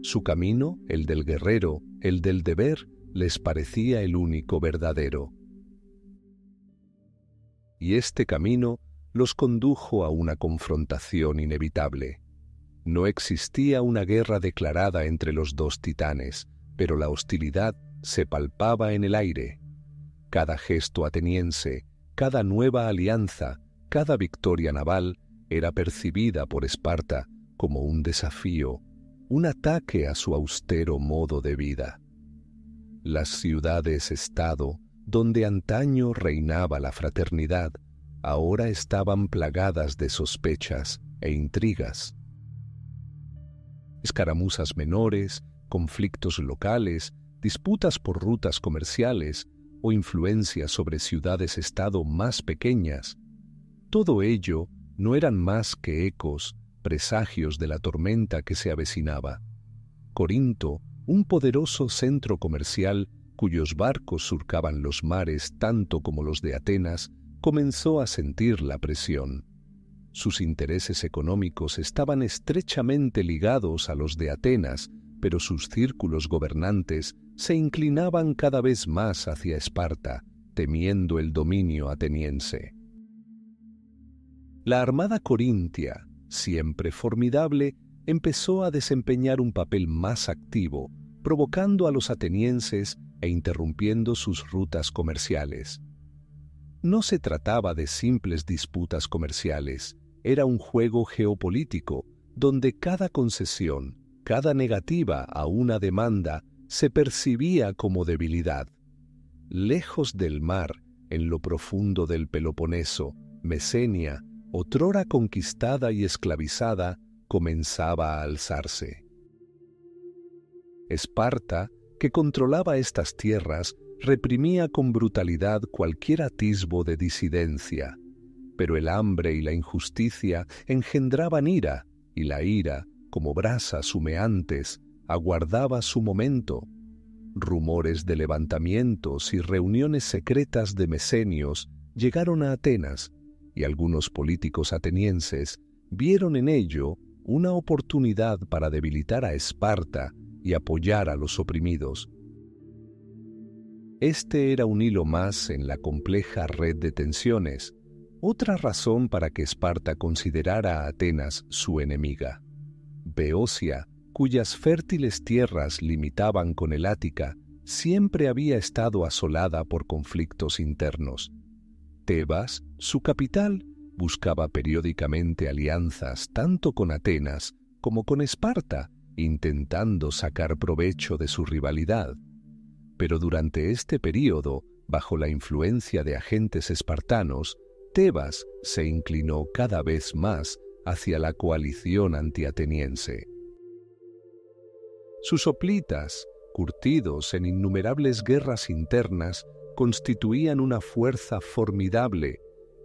Speaker 1: Su camino, el del guerrero, el del deber, les parecía el único verdadero. Y este camino los condujo a una confrontación inevitable. No existía una guerra declarada entre los dos titanes, pero la hostilidad se palpaba en el aire. Cada gesto ateniense, cada nueva alianza, cada victoria naval era percibida por Esparta como un desafío, un ataque a su austero modo de vida. Las ciudades-estado, donde antaño reinaba la fraternidad, ahora estaban plagadas de sospechas e intrigas. Escaramuzas menores, conflictos locales, disputas por rutas comerciales o influencias sobre ciudades-estado más pequeñas. Todo ello no eran más que ecos, presagios de la tormenta que se avecinaba. Corinto, un poderoso centro comercial cuyos barcos surcaban los mares tanto como los de Atenas, comenzó a sentir la presión. Sus intereses económicos estaban estrechamente ligados a los de Atenas, pero sus círculos gobernantes se inclinaban cada vez más hacia Esparta, temiendo el dominio ateniense. La armada corintia, siempre formidable, empezó a desempeñar un papel más activo, provocando a los atenienses e interrumpiendo sus rutas comerciales. No se trataba de simples disputas comerciales, era un juego geopolítico donde cada concesión, cada negativa a una demanda se percibía como debilidad. Lejos del mar, en lo profundo del Peloponeso, Mesenia, otrora conquistada y esclavizada, comenzaba a alzarse. Esparta, que controlaba estas tierras, reprimía con brutalidad cualquier atisbo de disidencia, pero el hambre y la injusticia engendraban ira, y la ira, como brasas humeantes, aguardaba su momento. Rumores de levantamientos y reuniones secretas de mesenios llegaron a Atenas, y algunos políticos atenienses vieron en ello una oportunidad para debilitar a Esparta y apoyar a los oprimidos. Este era un hilo más en la compleja red de tensiones, otra razón para que Esparta considerara a Atenas su enemiga. Beocia, cuyas fértiles tierras limitaban con el Ática, siempre había estado asolada por conflictos internos. Tebas, su capital, buscaba periódicamente alianzas tanto con Atenas como con Esparta, intentando sacar provecho de su rivalidad. Pero durante este período, bajo la influencia de agentes espartanos, Tebas se inclinó cada vez más hacia la coalición antiateniense. Sus hoplitas, curtidos en innumerables guerras internas, constituían una fuerza formidable,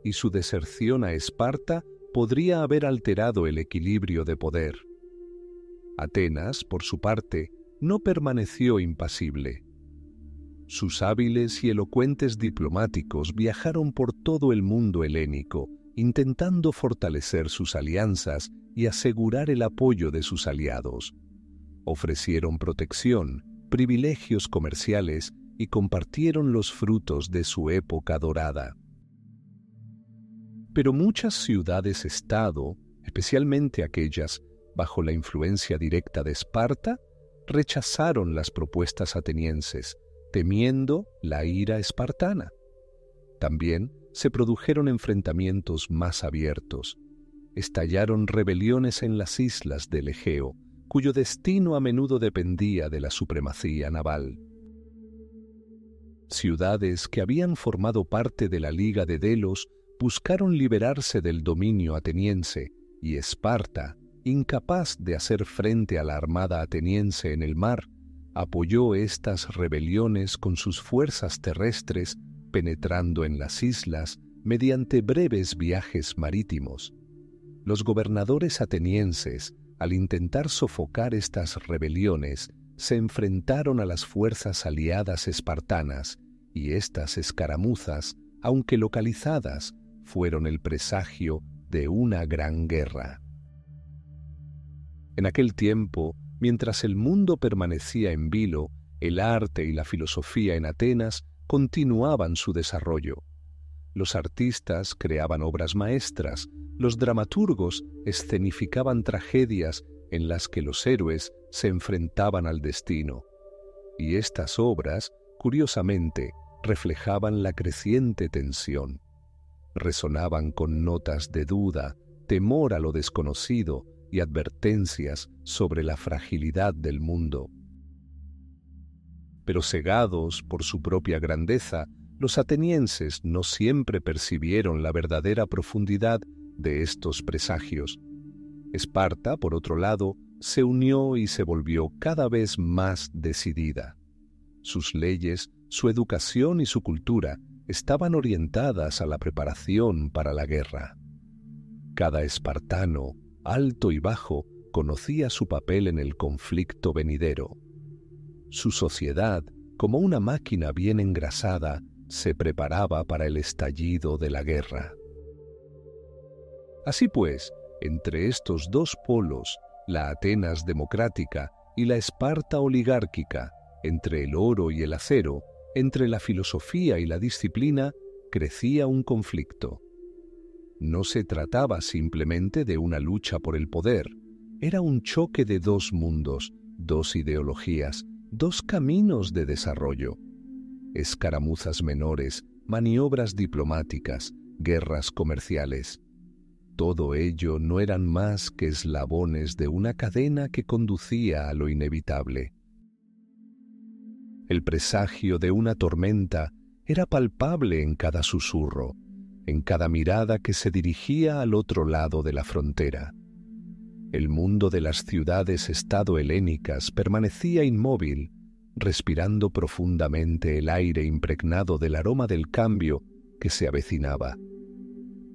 Speaker 1: y su deserción a Esparta podría haber alterado el equilibrio de poder. Atenas, por su parte, no permaneció impasible. Sus hábiles y elocuentes diplomáticos viajaron por todo el mundo helénico, intentando fortalecer sus alianzas y asegurar el apoyo de sus aliados. Ofrecieron protección, privilegios comerciales y compartieron los frutos de su época dorada. Pero muchas ciudades-estado, especialmente aquellas bajo la influencia directa de Esparta, rechazaron las propuestas atenienses, temiendo la ira espartana. También se produjeron enfrentamientos más abiertos. Estallaron rebeliones en las islas del Egeo, cuyo destino a menudo dependía de la supremacía naval. Ciudades que habían formado parte de la Liga de Delos buscaron liberarse del dominio ateniense, y Esparta, incapaz de hacer frente a la armada ateniense en el mar, apoyó estas rebeliones con sus fuerzas terrestres, penetrando en las islas mediante breves viajes marítimos. Los gobernadores atenienses, al intentar sofocar estas rebeliones, se enfrentaron a las fuerzas aliadas espartanas, y estas escaramuzas, aunque localizadas, fueron el presagio de una gran guerra. En aquel tiempo, mientras el mundo permanecía en vilo, el arte y la filosofía en Atenas continuaban su desarrollo. Los artistas creaban obras maestras, los dramaturgos escenificaban tragedias en las que los héroes se enfrentaban al destino. Y estas obras, curiosamente, reflejaban la creciente tensión. Resonaban con notas de duda, temor a lo desconocido y advertencias sobre la fragilidad del mundo. Pero cegados por su propia grandeza, los atenienses no siempre percibieron la verdadera profundidad de estos presagios. Esparta, por otro lado, se unió y se volvió cada vez más decidida. Sus leyes, su educación y su cultura estaban orientadas a la preparación para la guerra. Cada espartano, alto y bajo, conocía su papel en el conflicto venidero. Su sociedad, como una máquina bien engrasada, se preparaba para el estallido de la guerra. Así pues, entre estos dos polos, la Atenas democrática y la Esparta oligárquica, entre el oro y el acero, entre la filosofía y la disciplina, crecía un conflicto. No se trataba simplemente de una lucha por el poder, era un choque de dos mundos, dos ideologías, dos caminos de desarrollo. Escaramuzas menores, maniobras diplomáticas, guerras comerciales. Todo ello no eran más que eslabones de una cadena que conducía a lo inevitable. El presagio de una tormenta era palpable en cada susurro, en cada mirada que se dirigía al otro lado de la frontera. El mundo de las ciudades-estado helénicas permanecía inmóvil, respirando profundamente el aire impregnado del aroma del cambio que se avecinaba.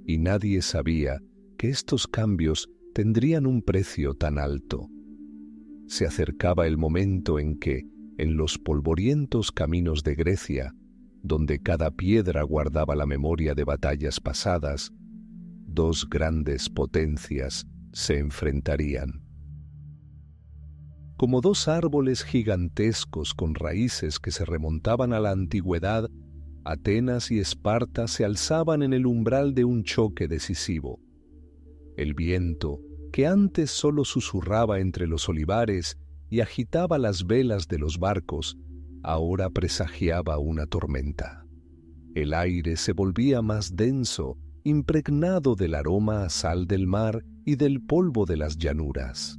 Speaker 1: Y nadie sabía que estos cambios tendrían un precio tan alto. Se acercaba el momento en que, en los polvorientos caminos de Grecia, donde cada piedra guardaba la memoria de batallas pasadas, dos grandes potencias se enfrentarían. Como dos árboles gigantescos con raíces que se remontaban a la antigüedad, Atenas y Esparta se alzaban en el umbral de un choque decisivo. El viento, que antes solo susurraba entre los olivares y agitaba las velas de los barcos, ahora presagiaba una tormenta. El aire se volvía más denso, impregnado del aroma a sal del mar y del polvo de las llanuras.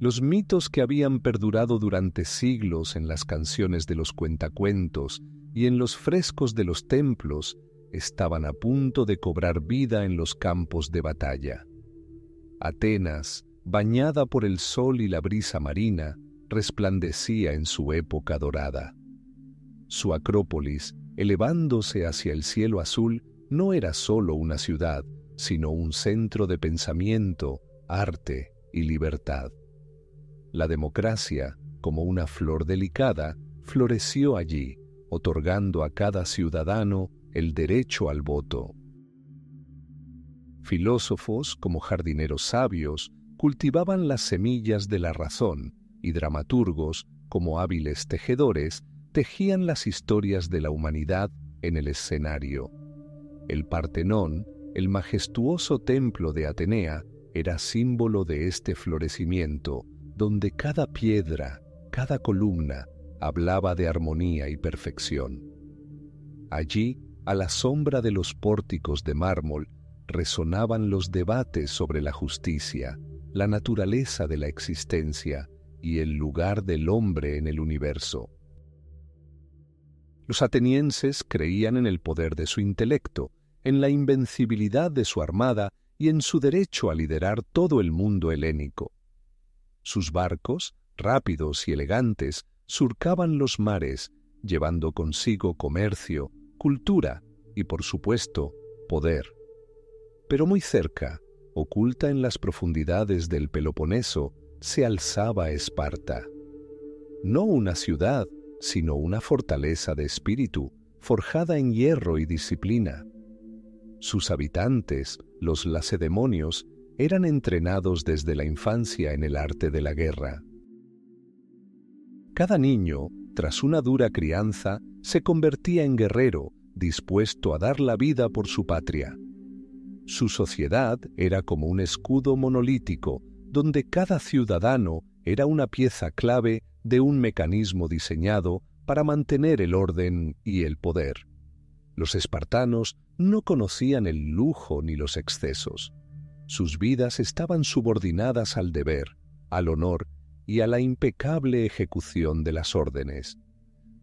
Speaker 1: Los mitos que habían perdurado durante siglos en las canciones de los cuentacuentos y en los frescos de los templos estaban a punto de cobrar vida en los campos de batalla. Atenas, bañada por el sol y la brisa marina, resplandecía en su época dorada. Su acrópolis, elevándose hacia el cielo azul, no era solo una ciudad, sino un centro de pensamiento, arte y libertad. La democracia, como una flor delicada, floreció allí, otorgando a cada ciudadano el derecho al voto. Filósofos, como jardineros sabios, cultivaban las semillas de la razón y dramaturgos, como hábiles tejedores, tejían las historias de la humanidad en el escenario. El Partenón, el majestuoso templo de Atenea, era símbolo de este florecimiento, donde cada piedra, cada columna, hablaba de armonía y perfección. Allí, a la sombra de los pórticos de mármol, resonaban los debates sobre la justicia, la naturaleza de la existencia y el lugar del hombre en el universo. Los atenienses creían en el poder de su intelecto, en la invencibilidad de su armada y en su derecho a liderar todo el mundo helénico. Sus barcos, rápidos y elegantes, surcaban los mares, llevando consigo comercio, cultura y, por supuesto, poder. Pero muy cerca, oculta en las profundidades del Peloponeso, se alzaba Esparta. No una ciudad, sino una fortaleza de espíritu, forjada en hierro y disciplina. Sus habitantes, los lacedemonios, eran entrenados desde la infancia en el arte de la guerra. Cada niño, tras una dura crianza, se convertía en guerrero, dispuesto a dar la vida por su patria. Su sociedad era como un escudo monolítico, donde cada ciudadano era una pieza clave de un mecanismo diseñado para mantener el orden y el poder. Los espartanos no conocían el lujo ni los excesos. Sus vidas estaban subordinadas al deber, al honor y a la impecable ejecución de las órdenes.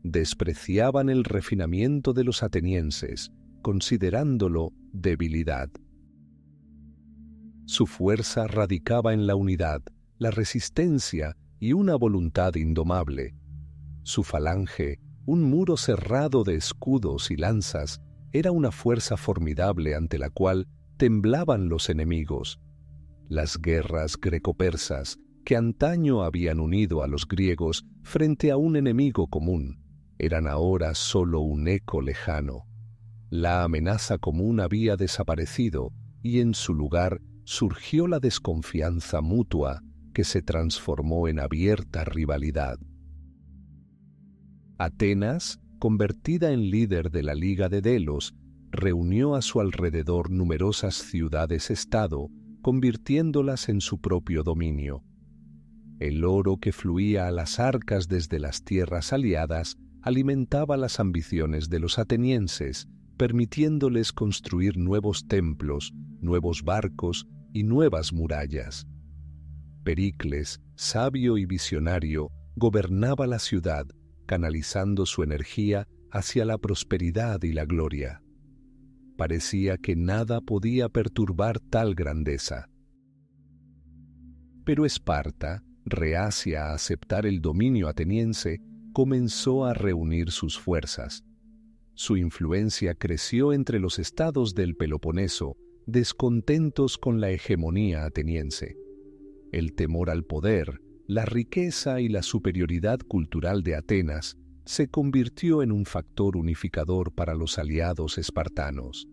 Speaker 1: Despreciaban el refinamiento de los atenienses, considerándolo debilidad. Su fuerza radicaba en la unidad, la resistencia y una voluntad indomable. Su falange, un muro cerrado de escudos y lanzas, era una fuerza formidable ante la cual temblaban los enemigos. Las guerras greco-persas, que antaño habían unido a los griegos frente a un enemigo común, eran ahora solo un eco lejano. La amenaza común había desaparecido y en su lugar surgió la desconfianza mutua que se transformó en abierta rivalidad. Atenas, convertida en líder de la Liga de Delos, reunió a su alrededor numerosas ciudades-estado, convirtiéndolas en su propio dominio. El oro que fluía a las arcas desde las tierras aliadas alimentaba las ambiciones de los atenienses, permitiéndoles construir nuevos templos, nuevos barcos y nuevas murallas. Pericles, sabio y visionario, gobernaba la ciudad, canalizando su energía hacia la prosperidad y la gloria. Parecía que nada podía perturbar tal grandeza. Pero Esparta, reacia a aceptar el dominio ateniense, comenzó a reunir sus fuerzas. Su influencia creció entre los estados del Peloponeso, descontentos con la hegemonía ateniense. El temor al poder, la riqueza y la superioridad cultural de Atenas se convirtió en un factor unificador para los aliados espartanos.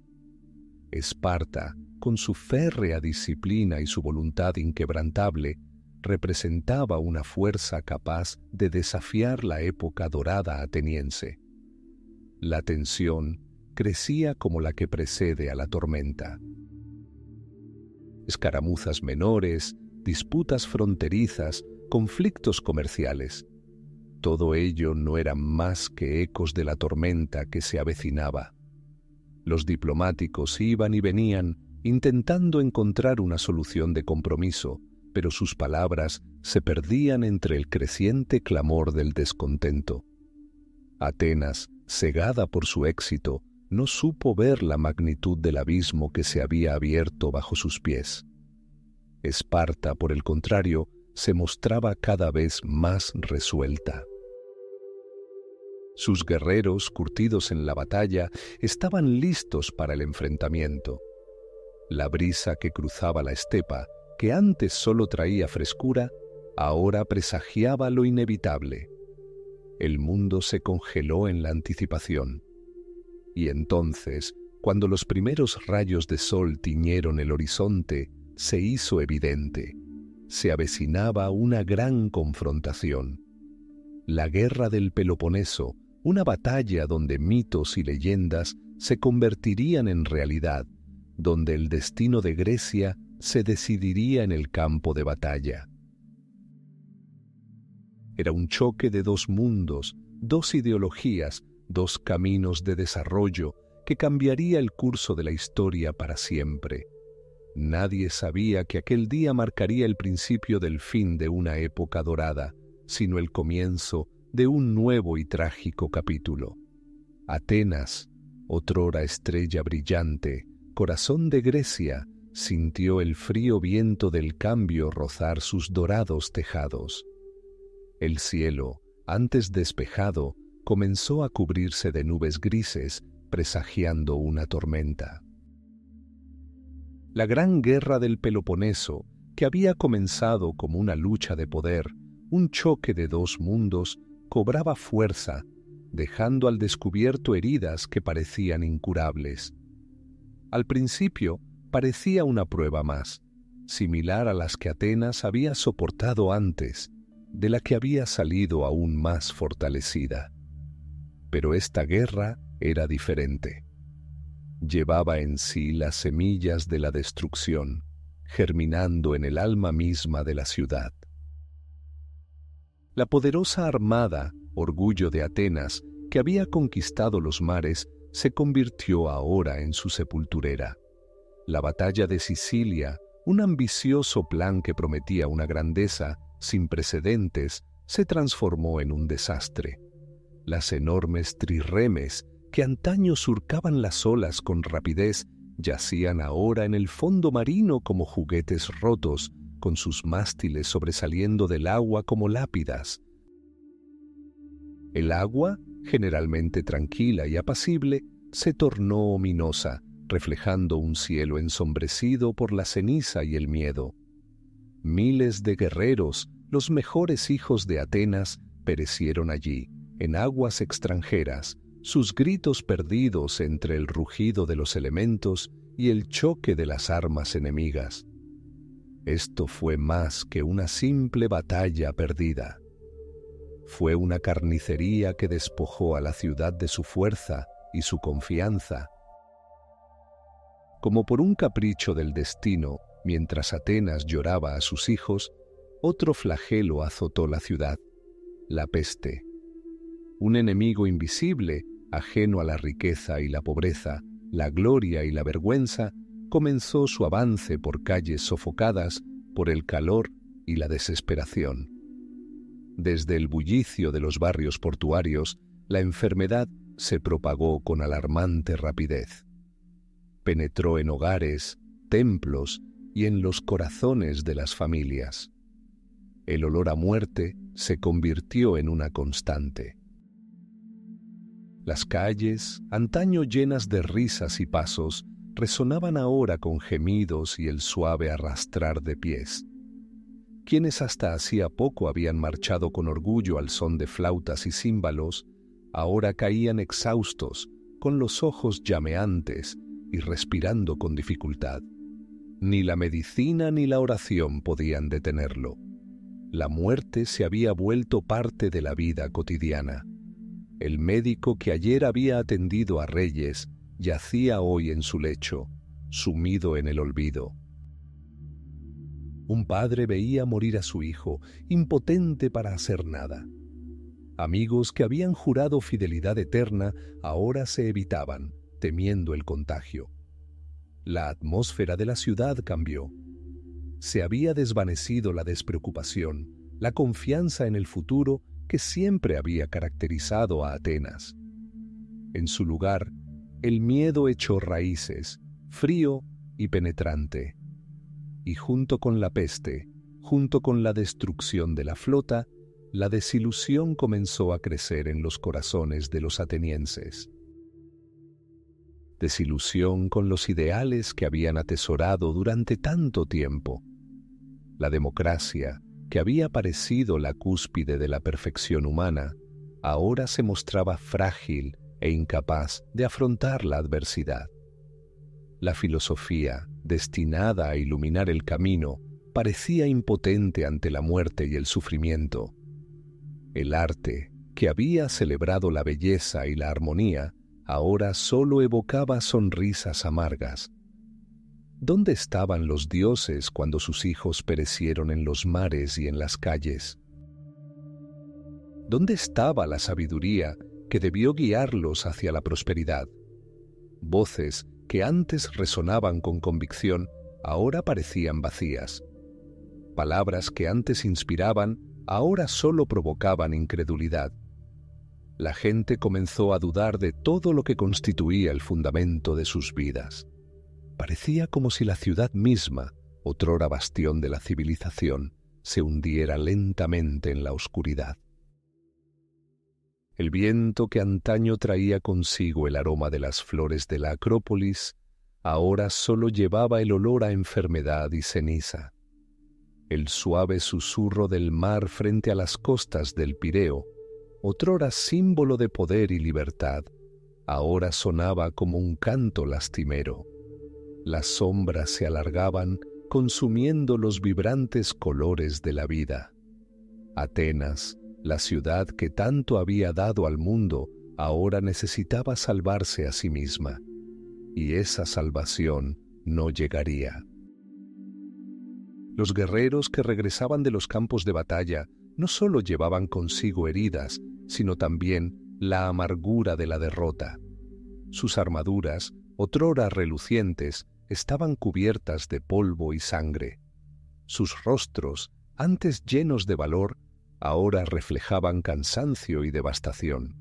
Speaker 1: Esparta, con su férrea disciplina y su voluntad inquebrantable, representaba una fuerza capaz de desafiar la época dorada ateniense. La tensión crecía como la que precede a la tormenta. Escaramuzas menores, disputas fronterizas, conflictos comerciales. Todo ello no eran más que ecos de la tormenta que se avecinaba. Los diplomáticos iban y venían, intentando encontrar una solución de compromiso, pero sus palabras se perdían entre el creciente clamor del descontento. Atenas, cegada por su éxito, no supo ver la magnitud del abismo que se había abierto bajo sus pies. Esparta, por el contrario, se mostraba cada vez más resuelta. Sus guerreros, curtidos en la batalla, estaban listos para el enfrentamiento. La brisa que cruzaba la estepa, que antes solo traía frescura, ahora presagiaba lo inevitable. El mundo se congeló en la anticipación. Y entonces, cuando los primeros rayos de sol tiñeron el horizonte, se hizo evidente. se avecinaba una gran confrontación. La guerra del Peloponeso, una batalla donde mitos y leyendas se convertirían en realidad, donde el destino de Grecia se decidiría en el campo de batalla. Era un choque de dos mundos, dos ideologías, dos caminos de desarrollo que cambiaría el curso de la historia para siempre. Nadie sabía que aquel día marcaría el principio del fin de una época dorada, sino el comienzo de un nuevo y trágico capítulo. Atenas, otrora estrella brillante, corazón de Grecia, sintió el frío viento del cambio rozar sus dorados tejados. El cielo, antes despejado, comenzó a cubrirse de nubes grises, presagiando una tormenta. La gran guerra del Peloponeso, que había comenzado como una lucha de poder, un choque de dos mundos, cobraba fuerza, dejando al descubierto heridas que parecían incurables. Al principio parecía una prueba más, similar a las que Atenas había soportado antes, de la que había salido aún más fortalecida. Pero esta guerra era diferente. Llevaba en sí las semillas de la destrucción, germinando en el alma misma de la ciudad. La poderosa armada, orgullo de Atenas, que había conquistado los mares, se convirtió ahora en su sepulturera. La batalla de Sicilia, un ambicioso plan que prometía una grandeza sin precedentes, se transformó en un desastre. Las enormes trirremes, que antaño surcaban las olas con rapidez, yacían ahora en el fondo marino como juguetes rotos, con sus mástiles sobresaliendo del agua como lápidas. El agua, generalmente tranquila y apacible, se tornó ominosa, reflejando un cielo ensombrecido por la ceniza y el miedo. Miles de guerreros, los mejores hijos de Atenas, perecieron allí, en aguas extranjeras, sus gritos perdidos entre el rugido de los elementos y el choque de las armas enemigas. Esto fue más que una simple batalla perdida. Fue una carnicería que despojó a la ciudad de su fuerza y su confianza. Como por un capricho del destino, mientras Atenas lloraba a sus hijos, otro flagelo azotó la ciudad, la peste. Un enemigo invisible, ajeno a la riqueza y la pobreza, la gloria y la vergüenza, comenzó su avance por calles sofocadas por el calor y la desesperación. Desde el bullicio de los barrios portuarios, la enfermedad se propagó con alarmante rapidez. Penetró en hogares, templos y en los corazones de las familias. El olor a muerte se convirtió en una constante. Las calles, antaño llenas de risas y pasos, resonaban ahora con gemidos y el suave arrastrar de pies. Quienes hasta hacía poco habían marchado con orgullo al son de flautas y címbalos, ahora caían exhaustos, con los ojos llameantes y respirando con dificultad. Ni la medicina ni la oración podían detenerlo. La muerte se había vuelto parte de la vida cotidiana. El médico que ayer había atendido a reyes yacía hoy en su lecho, sumido en el olvido. Un padre veía morir a su hijo, impotente para hacer nada. Amigos que habían jurado fidelidad eterna ahora se evitaban, temiendo el contagio. La atmósfera de la ciudad cambió. Se había desvanecido la despreocupación, la confianza en el futuro que siempre había caracterizado a Atenas. En su lugar, el miedo echó raíces, frío y penetrante. Y junto con la peste, junto con la destrucción de la flota, la desilusión comenzó a crecer en los corazones de los atenienses. Desilusión con los ideales que habían atesorado durante tanto tiempo. La democracia, que había parecido la cúspide de la perfección humana, ahora se mostraba frágil e incapaz de afrontar la adversidad. La filosofía, destinada a iluminar el camino, parecía impotente ante la muerte y el sufrimiento. El arte, que había celebrado la belleza y la armonía, ahora solo evocaba sonrisas amargas. ¿Dónde estaban los dioses cuando sus hijos perecieron en los mares y en las calles? ¿Dónde estaba la sabiduría que debió guiarlos hacia la prosperidad? Voces que antes resonaban con convicción, ahora parecían vacías. Palabras que antes inspiraban, ahora solo provocaban incredulidad. La gente comenzó a dudar de todo lo que constituía el fundamento de sus vidas. Parecía como si la ciudad misma, otrora bastión de la civilización, se hundiera lentamente en la oscuridad. El viento que antaño traía consigo el aroma de las flores de la Acrópolis, ahora solo llevaba el olor a enfermedad y ceniza. El suave susurro del mar frente a las costas del Pireo, otrora símbolo de poder y libertad, ahora sonaba como un canto lastimero. Las sombras se alargaban, consumiendo los vibrantes colores de la vida. Atenas, la ciudad que tanto había dado al mundo, ahora necesitaba salvarse a sí misma, y esa salvación no llegaría. Los guerreros que regresaban de los campos de batalla no solo llevaban consigo heridas, sino también la amargura de la derrota. Sus armaduras, otrora relucientes, estaban cubiertas de polvo y sangre. Sus rostros, antes llenos de valor, ahora reflejaban cansancio y devastación.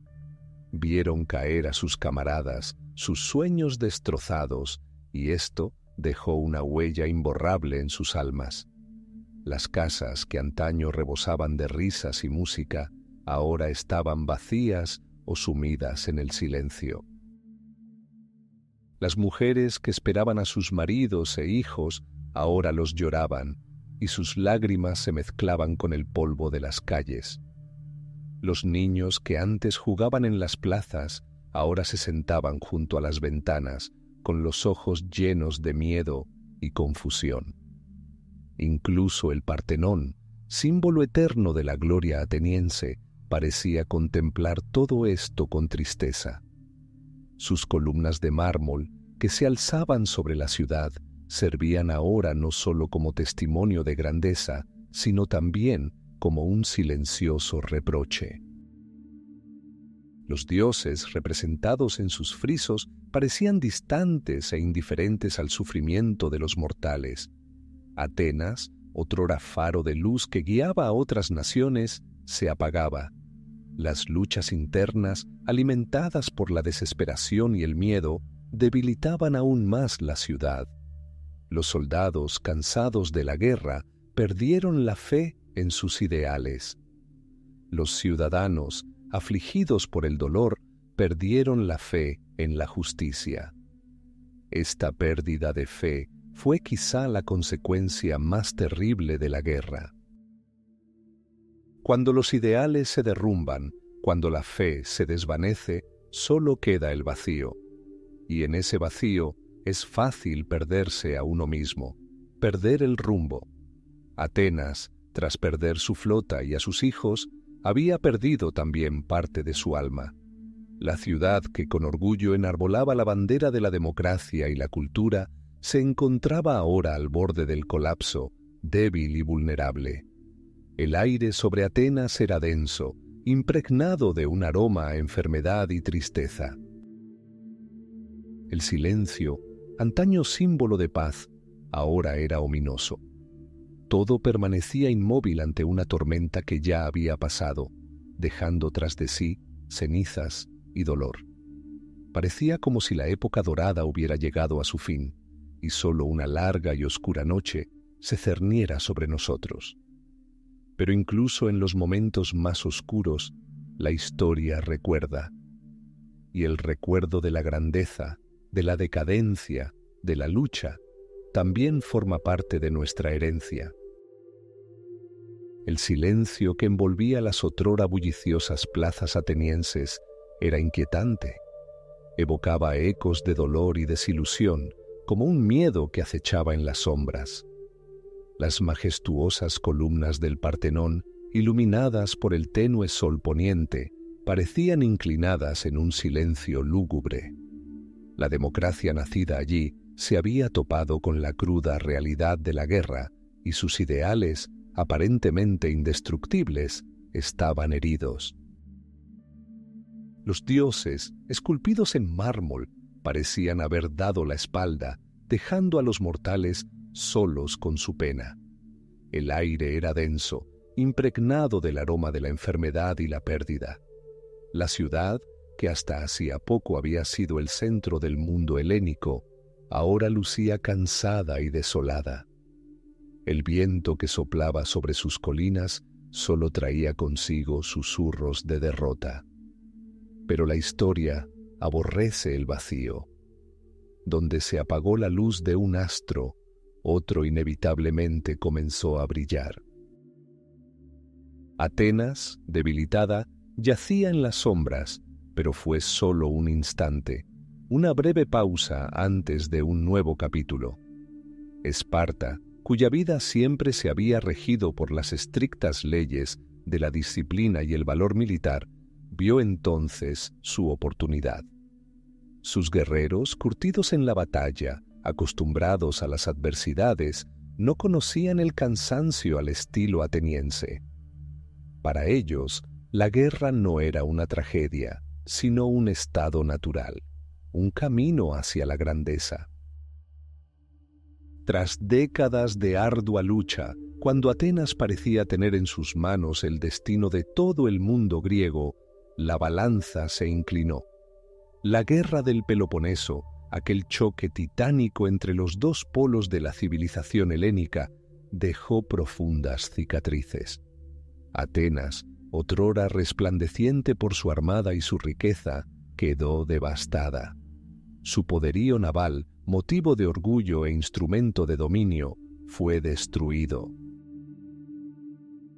Speaker 1: Vieron caer a sus camaradas, sus sueños destrozados, y esto dejó una huella imborrable en sus almas. Las casas que antaño rebosaban de risas y música, ahora estaban vacías o sumidas en el silencio. Las mujeres que esperaban a sus maridos e hijos, ahora los lloraban, y sus lágrimas se mezclaban con el polvo de las calles. Los niños que antes jugaban en las plazas, ahora se sentaban junto a las ventanas, con los ojos llenos de miedo y confusión. Incluso el Partenón, símbolo eterno de la gloria ateniense, parecía contemplar todo esto con tristeza. Sus columnas de mármol, que se alzaban sobre la ciudad, servían ahora no solo como testimonio de grandeza, sino también como un silencioso reproche. Los dioses representados en sus frisos parecían distantes e indiferentes al sufrimiento de los mortales. Atenas, otrora faro de luz que guiaba a otras naciones, se apagaba. Las luchas internas, alimentadas por la desesperación y el miedo, debilitaban aún más la ciudad. Los soldados, cansados de la guerra, perdieron la fe en sus ideales. Los ciudadanos, afligidos por el dolor, perdieron la fe en la justicia. Esta pérdida de fe fue quizá la consecuencia más terrible de la guerra. Cuando los ideales se derrumban, cuando la fe se desvanece, solo queda el vacío. Y en ese vacío es fácil perderse a uno mismo, perder el rumbo. Atenas, tras perder su flota y a sus hijos, había perdido también parte de su alma. La ciudad que con orgullo enarbolaba la bandera de la democracia y la cultura, se encontraba ahora al borde del colapso, débil y vulnerable. El aire sobre Atenas era denso, impregnado de un aroma a enfermedad y tristeza. El silencio, antaño símbolo de paz, ahora era ominoso. Todo permanecía inmóvil ante una tormenta que ya había pasado, dejando tras de sí cenizas y dolor. Parecía como si la época dorada hubiera llegado a su fin, y solo una larga y oscura noche se cerniera sobre nosotros. Pero incluso en los momentos más oscuros, la historia recuerda. Y el recuerdo de la grandeza, de la decadencia, de la lucha, también forma parte de nuestra herencia. El silencio que envolvía las otrora bulliciosas plazas atenienses era inquietante. Evocaba ecos de dolor y desilusión, como un miedo que acechaba en las sombras. Las majestuosas columnas del Partenón, iluminadas por el tenue sol poniente, parecían inclinadas en un silencio lúgubre. La democracia nacida allí se había topado con la cruda realidad de la guerra y sus ideales, aparentemente indestructibles, estaban heridos. Los dioses, esculpidos en mármol, parecían haber dado la espalda, dejando a los mortales solos con su pena. El aire era denso, impregnado del aroma de la enfermedad y la pérdida. La ciudad, que hasta hacía poco había sido el centro del mundo helénico, ahora lucía cansada y desolada. El viento que soplaba sobre sus colinas solo traía consigo susurros de derrota. Pero la historia aborrece el vacío. Donde se apagó la luz de un astro, otro inevitablemente comenzó a brillar. Atenas, debilitada, yacía en las sombras, pero fue solo un instante, una breve pausa antes de un nuevo capítulo. Esparta, cuya vida siempre se había regido por las estrictas leyes de la disciplina y el valor militar, vio entonces su oportunidad. Sus guerreros, curtidos en la batalla, acostumbrados a las adversidades, no conocían el cansancio al estilo ateniense. Para ellos, la guerra no era una tragedia, sino un estado natural, un camino hacia la grandeza. Tras décadas de ardua lucha, cuando Atenas parecía tener en sus manos el destino de todo el mundo griego, la balanza se inclinó. La guerra del Peloponeso, aquel choque titánico entre los dos polos de la civilización helénica, dejó profundas cicatrices. Atenas, otrora resplandeciente por su armada y su riqueza, quedó devastada. Su poderío naval, motivo de orgullo e instrumento de dominio, fue destruido.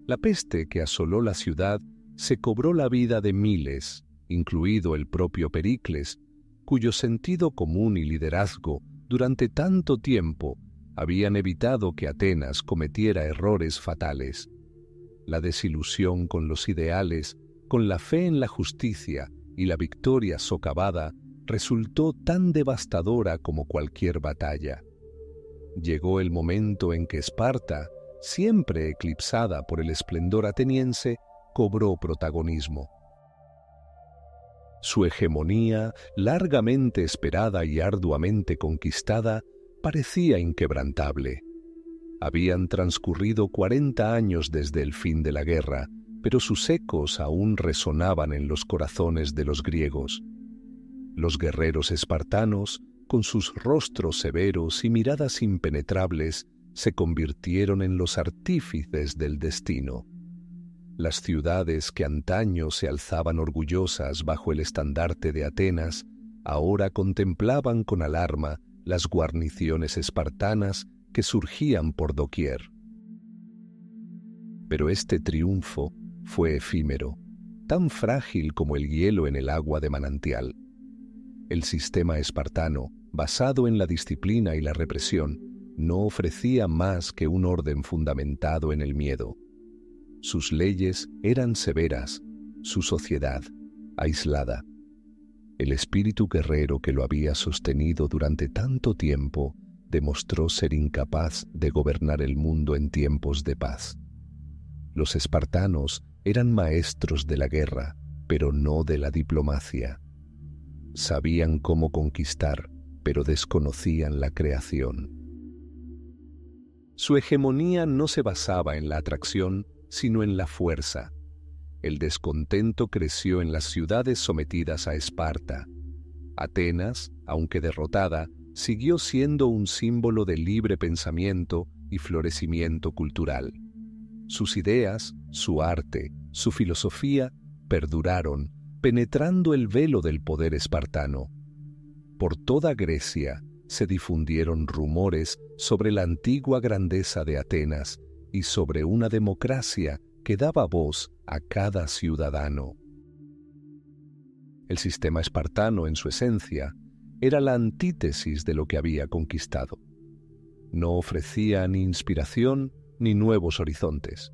Speaker 1: La peste que asoló la ciudad se cobró la vida de miles, incluido el propio Pericles, cuyo sentido común y liderazgo durante tanto tiempo habían evitado que Atenas cometiera errores fatales. La desilusión con los ideales, con la fe en la justicia y la victoria socavada resultó tan devastadora como cualquier batalla. Llegó el momento en que Esparta, siempre eclipsada por el esplendor ateniense, cobró protagonismo. Su hegemonía, largamente esperada y arduamente conquistada, parecía inquebrantable. Habían transcurrido 40 años desde el fin de la guerra, pero sus ecos aún resonaban en los corazones de los griegos. Los guerreros espartanos, con sus rostros severos y miradas impenetrables, se convirtieron en los artífices del destino. Las ciudades que antaño se alzaban orgullosas bajo el estandarte de Atenas, ahora contemplaban con alarma las guarniciones espartanas que surgían por doquier. Pero este triunfo fue efímero, tan frágil como el hielo en el agua de manantial. El sistema espartano, basado en la disciplina y la represión, no ofrecía más que un orden fundamentado en el miedo. Sus leyes eran severas, su sociedad aislada. El espíritu guerrero que lo había sostenido durante tanto tiempo demostró ser incapaz de gobernar el mundo en tiempos de paz. Los espartanos eran maestros de la guerra, pero no de la diplomacia. Sabían cómo conquistar, pero desconocían la creación. Su hegemonía no se basaba en la atracción, sino en la fuerza. El descontento creció en las ciudades sometidas a Esparta. Atenas, aunque derrotada, siguió siendo un símbolo de libre pensamiento y florecimiento cultural. Sus ideas, su arte, su filosofía perduraron, penetrando el velo del poder espartano. Por toda Grecia se difundieron rumores sobre la antigua grandeza de Atenas y sobre una democracia que daba voz a cada ciudadano. El sistema espartano, en su esencia, era la antítesis de lo que había conquistado. No ofrecía ni inspiración ni nuevos horizontes.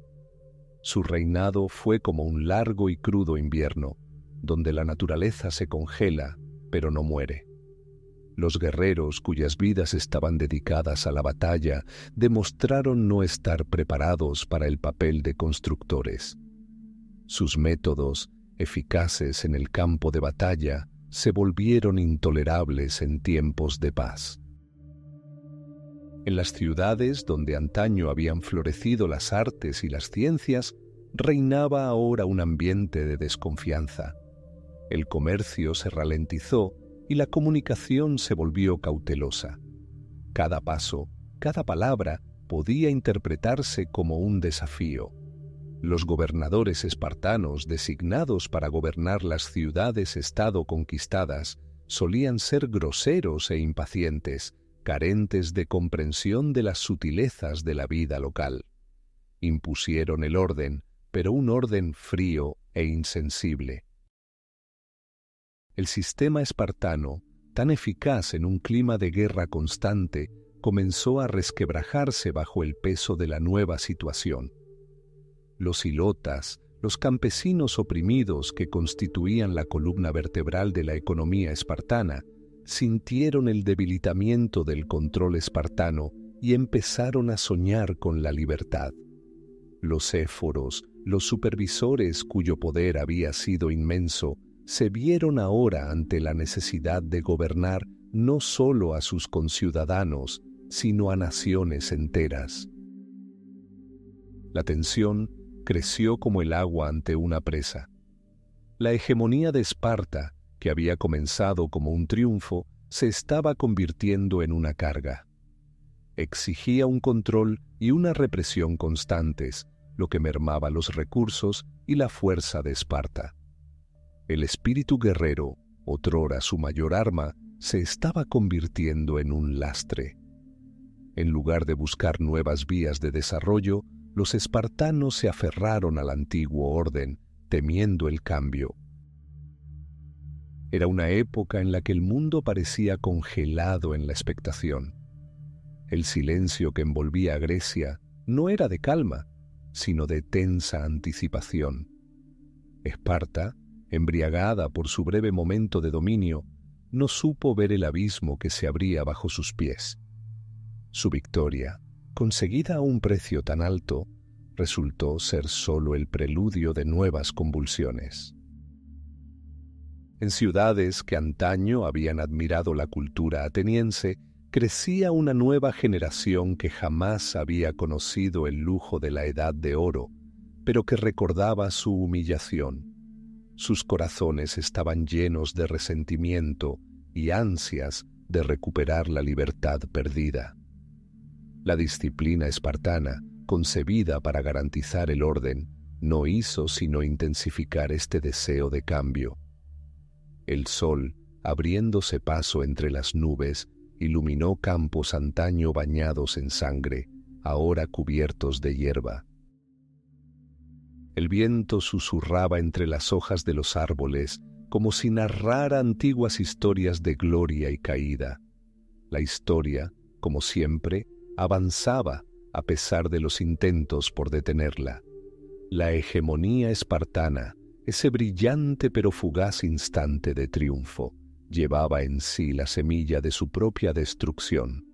Speaker 1: Su reinado fue como un largo y crudo invierno, donde la naturaleza se congela, pero no muere. Los guerreros cuyas vidas estaban dedicadas a la batalla demostraron no estar preparados para el papel de constructores. Sus métodos, eficaces en el campo de batalla, se volvieron intolerables en tiempos de paz. En las ciudades donde antaño habían florecido las artes y las ciencias, reinaba ahora un ambiente de desconfianza. El comercio se ralentizó y la comunicación se volvió cautelosa. Cada paso, cada palabra podía interpretarse como un desafío. Los gobernadores espartanos designados para gobernar las ciudades-estado conquistadas solían ser groseros e impacientes, carentes de comprensión de las sutilezas de la vida local. Impusieron el orden, pero un orden frío e insensible. El sistema espartano, tan eficaz en un clima de guerra constante, comenzó a resquebrajarse bajo el peso de la nueva situación. Los hilotas, los campesinos oprimidos que constituían la columna vertebral de la economía espartana, sintieron el debilitamiento del control espartano y empezaron a soñar con la libertad. Los éforos, los supervisores cuyo poder había sido inmenso, se vieron ahora ante la necesidad de gobernar no solo a sus conciudadanos, sino a naciones enteras. La tensión creció como el agua ante una presa. La hegemonía de Esparta, que había comenzado como un triunfo, se estaba convirtiendo en una carga. Exigía un control y una represión constantes, lo que mermaba los recursos y la fuerza de Esparta. El espíritu guerrero, otrora su mayor arma, se estaba convirtiendo en un lastre. En lugar de buscar nuevas vías de desarrollo, los espartanos se aferraron al antiguo orden, temiendo el cambio. Era una época en la que el mundo parecía congelado en la expectación. El silencio que envolvía a Grecia no era de calma, sino de tensa anticipación. Esparta, embriagada por su breve momento de dominio, no supo ver el abismo que se abría bajo sus pies. Su victoria, conseguida a un precio tan alto, resultó ser solo el preludio de nuevas convulsiones. En ciudades que antaño habían admirado la cultura ateniense, crecía una nueva generación que jamás había conocido el lujo de la Edad de Oro, pero que recordaba su humillación. Sus corazones estaban llenos de resentimiento y ansias de recuperar la libertad perdida. La disciplina espartana, concebida para garantizar el orden, no hizo sino intensificar este deseo de cambio. El sol, abriéndose paso entre las nubes, iluminó campos antaño bañados en sangre, ahora cubiertos de hierba. El viento susurraba entre las hojas de los árboles, como si narrara antiguas historias de gloria y caída. La historia, como siempre, avanzaba a pesar de los intentos por detenerla. La hegemonía espartana, ese brillante pero fugaz instante de triunfo, llevaba en sí la semilla de su propia destrucción.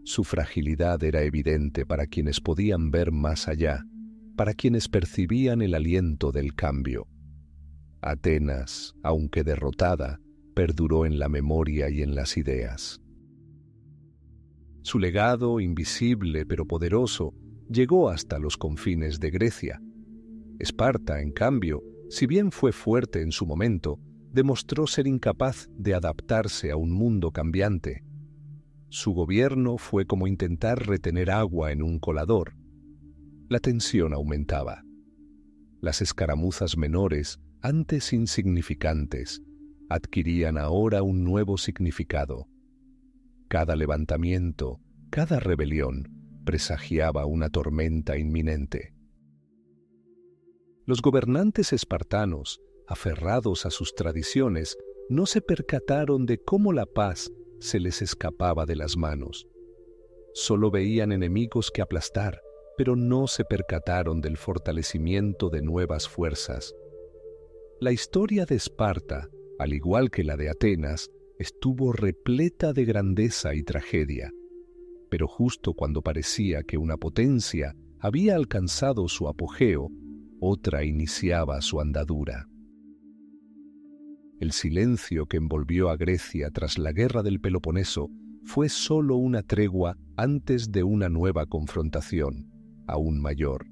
Speaker 1: Su fragilidad era evidente para quienes podían ver más allá, para quienes percibían el aliento del cambio. Atenas, aunque derrotada, perduró en la memoria y en las ideas. Su legado, invisible pero poderoso, llegó hasta los confines de Grecia. Esparta, en cambio, si bien fue fuerte en su momento, demostró ser incapaz de adaptarse a un mundo cambiante. Su gobierno fue como intentar retener agua en un colador. La tensión aumentaba. Las escaramuzas menores, antes insignificantes, adquirían ahora un nuevo significado. Cada levantamiento, cada rebelión, presagiaba una tormenta inminente. Los gobernantes espartanos, aferrados a sus tradiciones, no se percataron de cómo la paz se les escapaba de las manos. Solo veían enemigos que aplastar, pero no se percataron del fortalecimiento de nuevas fuerzas. La historia de Esparta, al igual que la de Atenas, estuvo repleta de grandeza y tragedia. Pero justo cuando parecía que una potencia había alcanzado su apogeo, otra iniciaba su andadura. El silencio que envolvió a Grecia tras la guerra del Peloponeso fue solo una tregua antes de una nueva confrontación, aún mayor.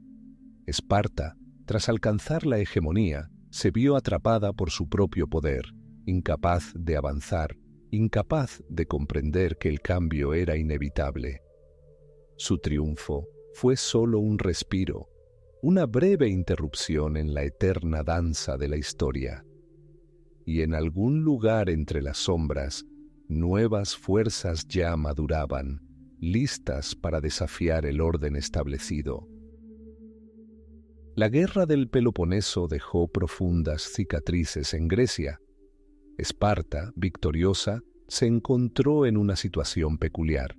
Speaker 1: Esparta, tras alcanzar la hegemonía, se vio atrapada por su propio poder, incapaz de avanzar, incapaz de comprender que el cambio era inevitable. Su triunfo fue solo un respiro, una breve interrupción en la eterna danza de la historia. Y en algún lugar entre las sombras, nuevas fuerzas ya maduraban, listas para desafiar el orden establecido. La guerra del Peloponeso dejó profundas cicatrices en Grecia. Esparta, victoriosa, se encontró en una situación peculiar.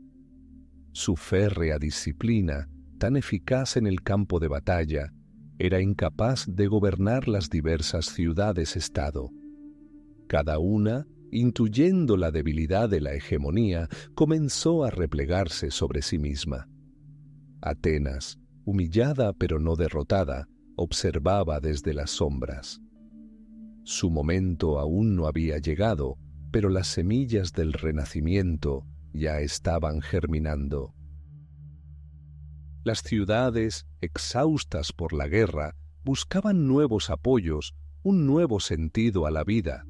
Speaker 1: Su férrea disciplina, tan eficaz en el campo de batalla, era incapaz de gobernar las diversas ciudades-estado. Cada una, intuyendo la debilidad de la hegemonía, comenzó a replegarse sobre sí misma. Atenas, humillada pero no derrotada, observaba desde las sombras. Su momento aún no había llegado, pero las semillas del renacimiento ya estaban germinando. Las ciudades, exhaustas por la guerra, buscaban nuevos apoyos, un nuevo sentido a la vida.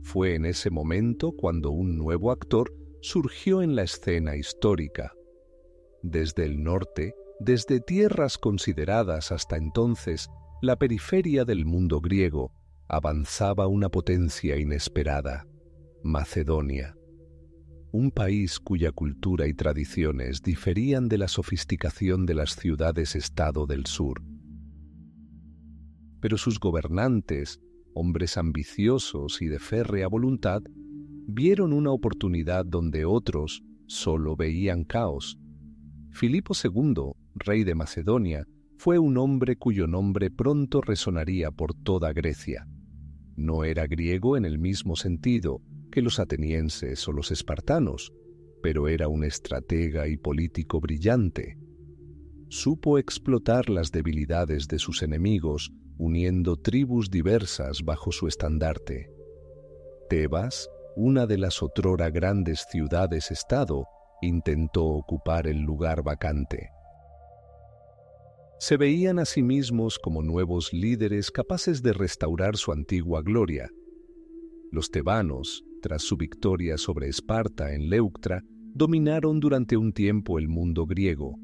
Speaker 1: Fue en ese momento cuando un nuevo actor surgió en la escena histórica. Desde el norte, desde tierras consideradas hasta entonces la periferia del mundo griego, avanzaba una potencia inesperada: Macedonia. Un país cuya cultura y tradiciones diferían de la sofisticación de las ciudades-estado del sur. Pero sus gobernantes, hombres ambiciosos y de férrea voluntad, vieron una oportunidad donde otros solo veían caos. Filipo II, rey de Macedonia, fue un hombre cuyo nombre pronto resonaría por toda Grecia. No era griego en el mismo sentido que los atenienses o los espartanos, pero era un estratega y político brillante. Supo explotar las debilidades de sus enemigos, uniendo tribus diversas bajo su estandarte. Tebas, una de las otrora grandes ciudades-estado, intentó ocupar el lugar vacante. Se veían a sí mismos como nuevos líderes capaces de restaurar su antigua gloria. Los tebanos, tras su victoria sobre Esparta en Leuctra, dominaron durante un tiempo el mundo griego.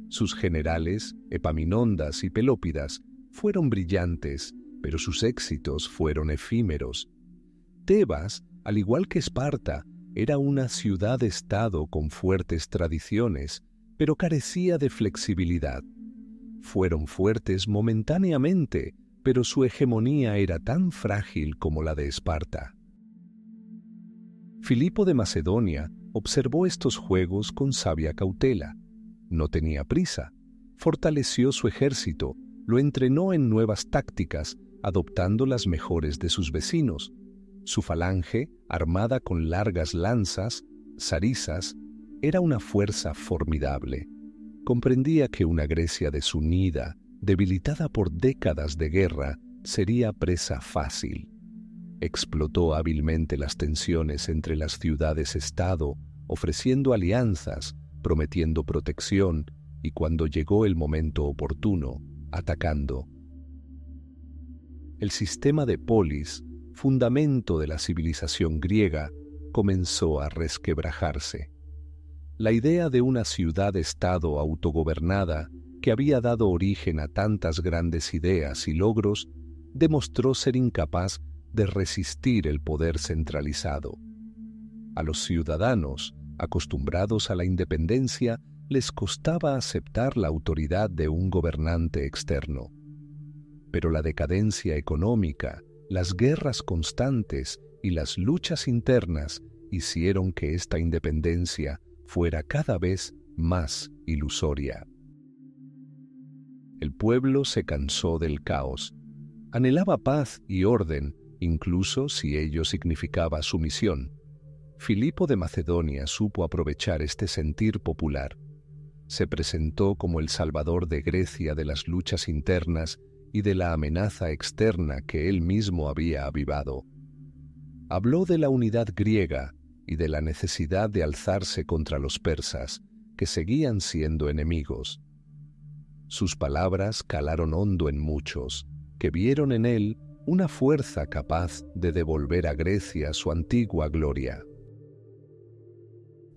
Speaker 1: Sus generales, Epaminondas y Pelópidas, fueron brillantes, pero sus éxitos fueron efímeros. Tebas, al igual que Esparta, era una ciudad-estado con fuertes tradiciones, pero carecía de flexibilidad. Fueron fuertes momentáneamente, pero su hegemonía era tan frágil como la de Esparta. Filipo de Macedonia observó estos juegos con sabia cautela. No tenía prisa. Fortaleció su ejército, lo entrenó en nuevas tácticas, adoptando las mejores de sus vecinos. Su falange, armada con largas lanzas, sarisas, era una fuerza formidable. Comprendía que una Grecia desunida, debilitada por décadas de guerra, sería presa fácil. Explotó hábilmente las tensiones entre las ciudades-estado, ofreciendo alianzas, prometiendo protección y, cuando llegó el momento oportuno, atacando. El sistema de polis, fundamento de la civilización griega, comenzó a resquebrajarse. La idea de una ciudad-estado autogobernada, que había dado origen a tantas grandes ideas y logros, demostró ser incapaz de resistir el poder centralizado. A los ciudadanos, acostumbrados a la independencia, les costaba aceptar la autoridad de un gobernante externo. Pero la decadencia económica, las guerras constantes y las luchas internas hicieron que esta independencia fuera cada vez más ilusoria. El pueblo se cansó del caos. Anhelaba paz y orden, incluso si ello significaba sumisión. Filipo de Macedonia supo aprovechar este sentir popular. Se presentó como el salvador de Grecia de las luchas internas y de la amenaza externa que él mismo había avivado. Habló de la unidad griega y de la necesidad de alzarse contra los persas, que seguían siendo enemigos. Sus palabras calaron hondo en muchos, que vieron en él una fuerza capaz de devolver a Grecia su antigua gloria.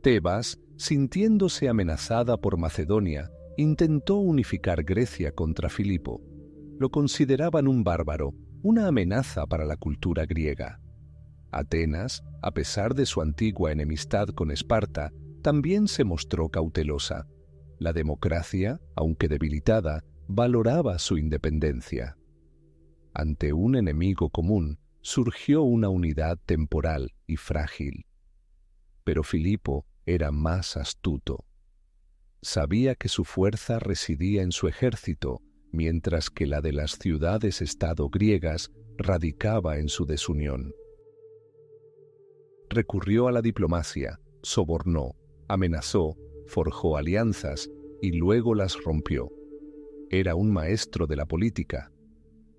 Speaker 1: Tebas, sintiéndose amenazada por Macedonia, intentó unificar Grecia contra Filipo. Lo consideraban un bárbaro, una amenaza para la cultura griega. Atenas, a pesar de su antigua enemistad con Esparta, también se mostró cautelosa. La democracia, aunque debilitada, valoraba su independencia. Ante un enemigo común, surgió una unidad temporal y frágil. Pero Filipo era más astuto. Sabía que su fuerza residía en su ejército, mientras que la de las ciudades-estado griegas radicaba en su desunión. Recurrió a la diplomacia, sobornó, amenazó, forjó alianzas y luego las rompió. Era un maestro de la política.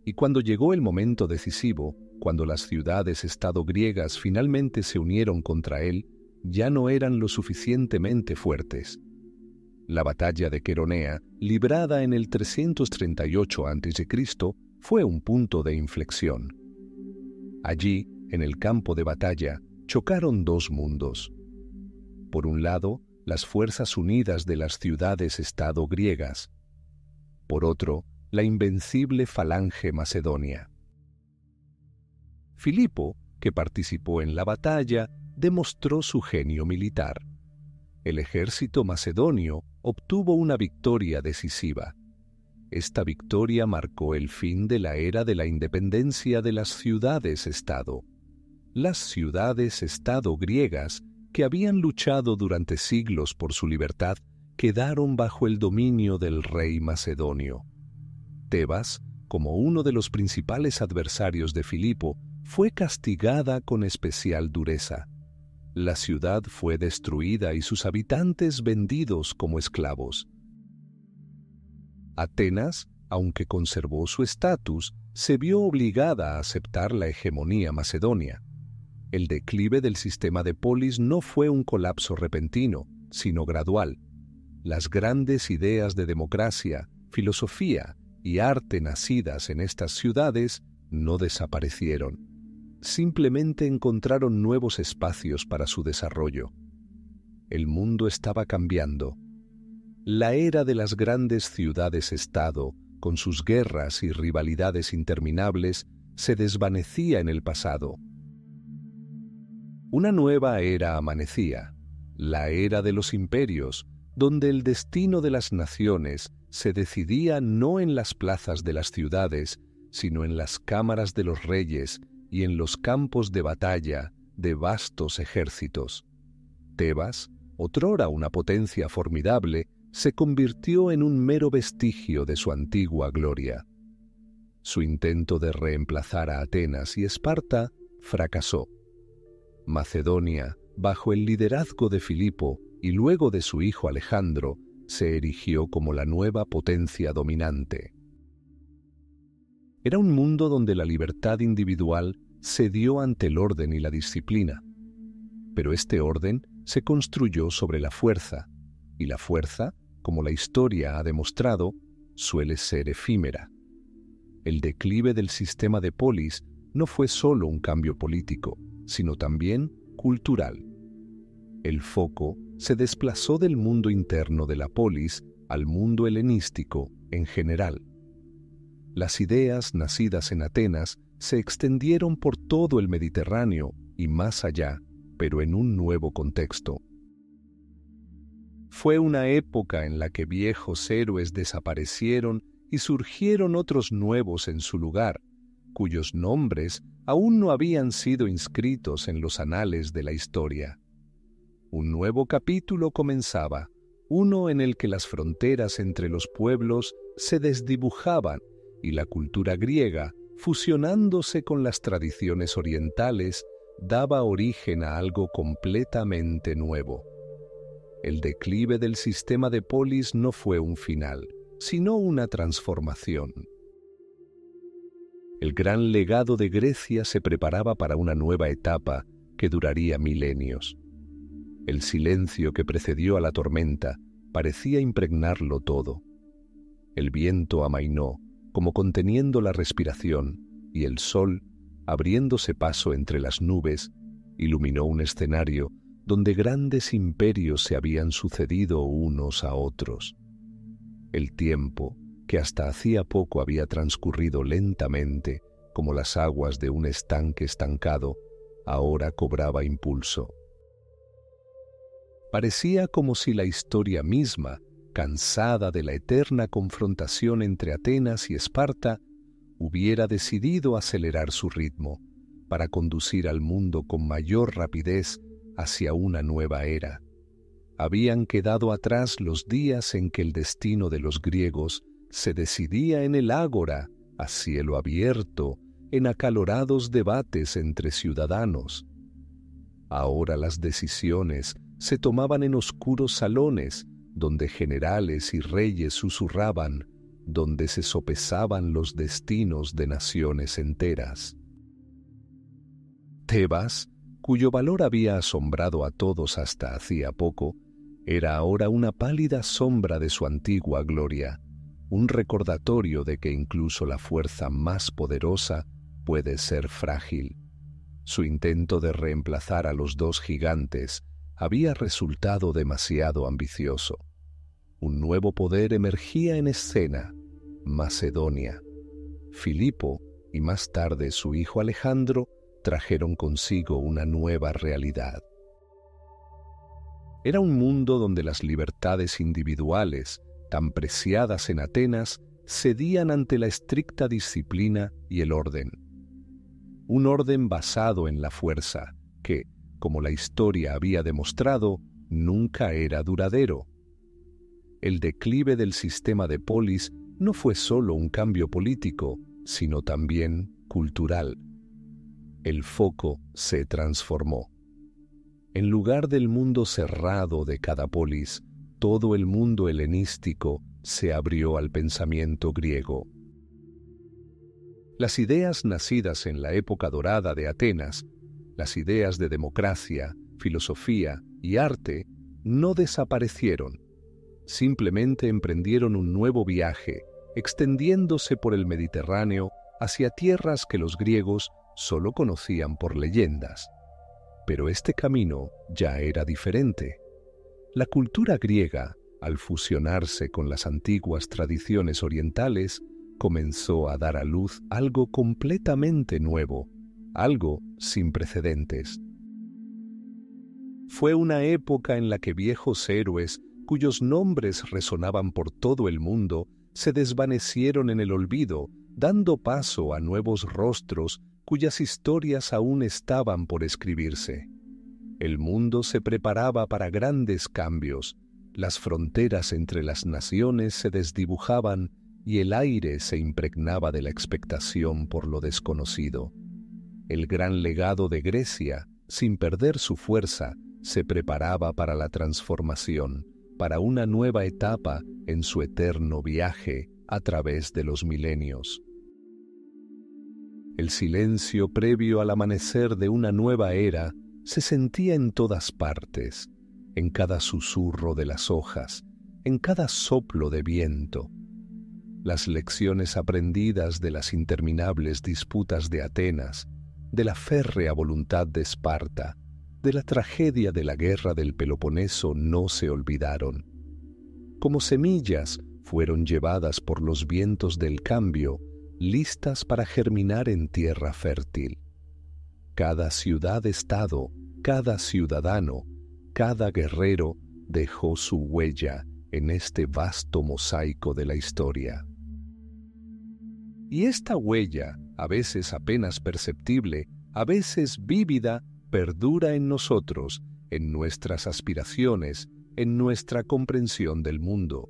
Speaker 1: Y cuando llegó el momento decisivo, cuando las ciudades-estado griegas finalmente se unieron contra él, ya no eran lo suficientemente fuertes. La batalla de Queronea, librada en el 338 a.C., fue un punto de inflexión. Allí, en el campo de batalla, chocaron dos mundos. Por un lado, las fuerzas unidas de las ciudades-estado griegas. Por otro, la invencible falange macedonia. Filipo, que participó en la batalla, demostró su genio militar. El ejército macedonio obtuvo una victoria decisiva. Esta victoria marcó el fin de la era de la independencia de las ciudades-estado. Las ciudades-estado griegas, que habían luchado durante siglos por su libertad, quedaron bajo el dominio del rey macedonio. Tebas, como uno de los principales adversarios de Filipo, fue castigada con especial dureza. La ciudad fue destruida y sus habitantes vendidos como esclavos. Atenas, aunque conservó su estatus, se vio obligada a aceptar la hegemonía macedonia. El declive del sistema de polis no fue un colapso repentino, sino gradual. Las grandes ideas de democracia, filosofía y arte nacidas en estas ciudades no desaparecieron. Simplemente encontraron nuevos espacios para su desarrollo. El mundo estaba cambiando. La era de las grandes ciudades-estado, con sus guerras y rivalidades interminables, se desvanecía en el pasado. Una nueva era amanecía, la era de los imperios, donde el destino de las naciones se decidía no en las plazas de las ciudades, sino en las cámaras de los reyes y en los campos de batalla de vastos ejércitos. Tebas, otrora una potencia formidable, se convirtió en un mero vestigio de su antigua gloria. Su intento de reemplazar a Atenas y Esparta fracasó. Macedonia, bajo el liderazgo de Filipo y luego de su hijo Alejandro, se erigió como la nueva potencia dominante. Era un mundo donde la libertad individual cedió ante el orden y la disciplina. Pero este orden se construyó sobre la fuerza, y la fuerza, como la historia ha demostrado, suele ser efímera. El declive del sistema de polis no fue solo un cambio político, sino también cultural. El foco se desplazó del mundo interno de la polis al mundo helenístico en general. Las ideas nacidas en Atenas se extendieron por todo el Mediterráneo y más allá, pero en un nuevo contexto. Fue una época en la que viejos héroes desaparecieron y surgieron otros nuevos en su lugar, cuyos nombres aún no habían sido inscritos en los anales de la historia. Un nuevo capítulo comenzaba, uno en el que las fronteras entre los pueblos se desdibujaban y la cultura griega, fusionándose con las tradiciones orientales, daba origen a algo completamente nuevo. El declive del sistema de polis no fue un final, sino una transformación. El gran legado de Grecia se preparaba para una nueva etapa que duraría milenios. El silencio que precedió a la tormenta parecía impregnarlo todo. El viento amainó, como conteniendo la respiración, y el sol, abriéndose paso entre las nubes, iluminó un escenario donde grandes imperios se habían sucedido unos a otros. El tiempo, que hasta hacía poco había transcurrido lentamente, como las aguas de un estanque estancado, ahora cobraba impulso. Parecía como si la historia misma, cansada de la eterna confrontación entre Atenas y Esparta, hubiera decidido acelerar su ritmo para conducir al mundo con mayor rapidez hacia una nueva era. Habían quedado atrás los días en que el destino de los griegos se decidía en el ágora, a cielo abierto, en acalorados debates entre ciudadanos. Ahora las decisiones se tomaban en oscuros salones, donde generales y reyes susurraban, donde se sopesaban los destinos de naciones enteras. Tebas, cuyo valor había asombrado a todos hasta hacía poco, era ahora una pálida sombra de su antigua gloria, un recordatorio de que incluso la fuerza más poderosa puede ser frágil. Su intento de reemplazar a los dos gigantes había resultado demasiado ambicioso. Un nuevo poder emergía en escena: Macedonia. Filipo y más tarde su hijo Alejandro trajeron consigo una nueva realidad. Era un mundo donde las libertades individuales, tan preciadas en Atenas, cedían ante la estricta disciplina y el orden. Un orden basado en la fuerza, que, como la historia había demostrado, nunca era duradero. El declive del sistema de polis no fue solo un cambio político, sino también cultural. El foco se transformó. En lugar del mundo cerrado de cada polis, todo el mundo helenístico se abrió al pensamiento griego. Las ideas nacidas en la época dorada de Atenas, las ideas de democracia, filosofía y arte, no desaparecieron. Simplemente emprendieron un nuevo viaje, extendiéndose por el Mediterráneo hacia tierras que los griegos solo conocían por leyendas. Pero este camino ya era diferente. La cultura griega, al fusionarse con las antiguas tradiciones orientales, comenzó a dar a luz algo completamente nuevo, algo sin precedentes. Fue una época en la que viejos héroes, cuyos nombres resonaban por todo el mundo, se desvanecieron en el olvido, dando paso a nuevos rostros cuyas historias aún estaban por escribirse. El mundo se preparaba para grandes cambios, las fronteras entre las naciones se desdibujaban y el aire se impregnaba de la expectación por lo desconocido. El gran legado de Grecia, sin perder su fuerza, se preparaba para la transformación, para una nueva etapa en su eterno viaje a través de los milenios. El silencio previo al amanecer de una nueva era se sentía en todas partes, en cada susurro de las hojas, en cada soplo de viento. Las lecciones aprendidas de las interminables disputas de Atenas, de la férrea voluntad de Esparta, de la tragedia de la guerra del Peloponeso no se olvidaron. Como semillas fueron llevadas por los vientos del cambio, listas para germinar en tierra fértil. Cada ciudad-estado, cada ciudadano, cada guerrero dejó su huella en este vasto mosaico de la historia. Y esta huella, a veces apenas perceptible, a veces vívida, perdura en nosotros, en nuestras aspiraciones, en nuestra comprensión del mundo.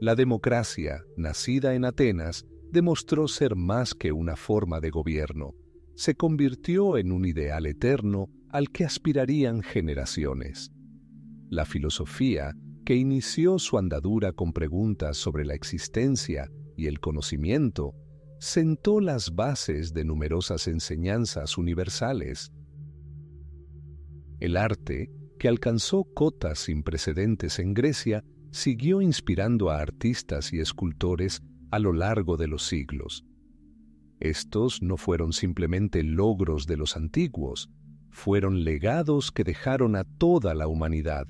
Speaker 1: La democracia, nacida en Atenas, demostró ser más que una forma de gobierno. Se convirtió en un ideal eterno al que aspirarían generaciones. La filosofía, que inició su andadura con preguntas sobre la existencia y el conocimiento, sentó las bases de numerosas enseñanzas universales. El arte, que alcanzó cotas sin precedentes en Grecia, siguió inspirando a artistas y escultores a lo largo de los siglos. Estos no fueron simplemente logros de los antiguos, fueron legados que dejaron a toda la humanidad.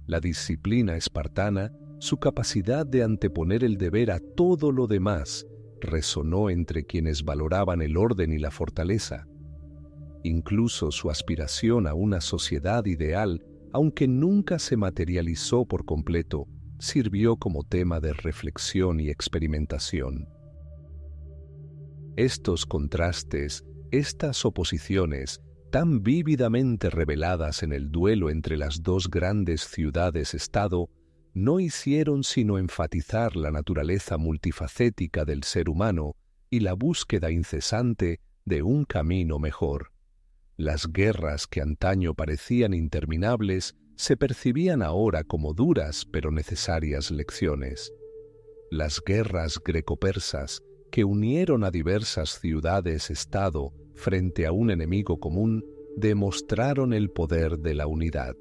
Speaker 1: La disciplina espartana, su capacidad de anteponer el deber a todo lo demás, resonó entre quienes valoraban el orden y la fortaleza. Incluso su aspiración a una sociedad ideal, aunque nunca se materializó por completo, sirvió como tema de reflexión y experimentación. Estos contrastes, estas oposiciones, tan vívidamente reveladas en el duelo entre las dos grandes ciudades-estado, no hicieron sino enfatizar la naturaleza multifacética del ser humano y la búsqueda incesante de un camino mejor. Las guerras que antaño parecían interminables se percibían ahora como duras pero necesarias lecciones. Las guerras greco-persas, que unieron a diversas ciudades-estado frente a un enemigo común, demostraron el poder de la unidad.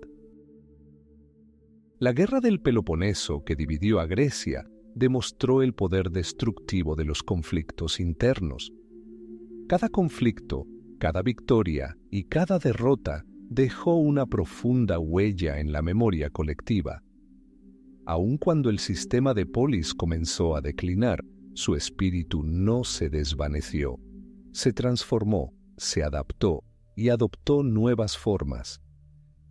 Speaker 1: La guerra del Peloponeso, que dividió a Grecia, demostró el poder destructivo de los conflictos internos. Cada conflicto, cada victoria y cada derrota dejó una profunda huella en la memoria colectiva. Aun cuando el sistema de polis comenzó a declinar, su espíritu no se desvaneció. Se transformó, se adaptó y adoptó nuevas formas.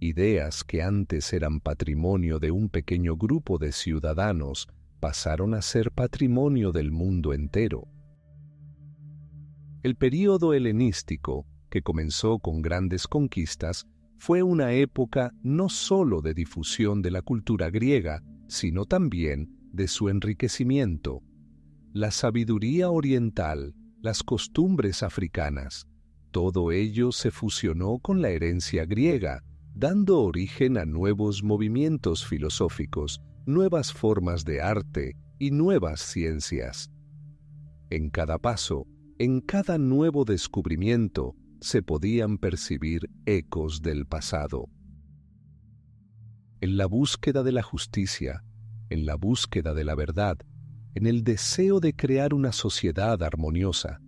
Speaker 1: Ideas que antes eran patrimonio de un pequeño grupo de ciudadanos pasaron a ser patrimonio del mundo entero. El período helenístico, que comenzó con grandes conquistas, fue una época no sólo de difusión de la cultura griega, sino también de su enriquecimiento. La sabiduría oriental, las costumbres africanas, todo ello se fusionó con la herencia griega, dando origen a nuevos movimientos filosóficos, nuevas formas de arte y nuevas ciencias. En cada paso, en cada nuevo descubrimiento, se podían percibir ecos del pasado. En la búsqueda de la justicia, en la búsqueda de la verdad, en el deseo de crear una sociedad armoniosa,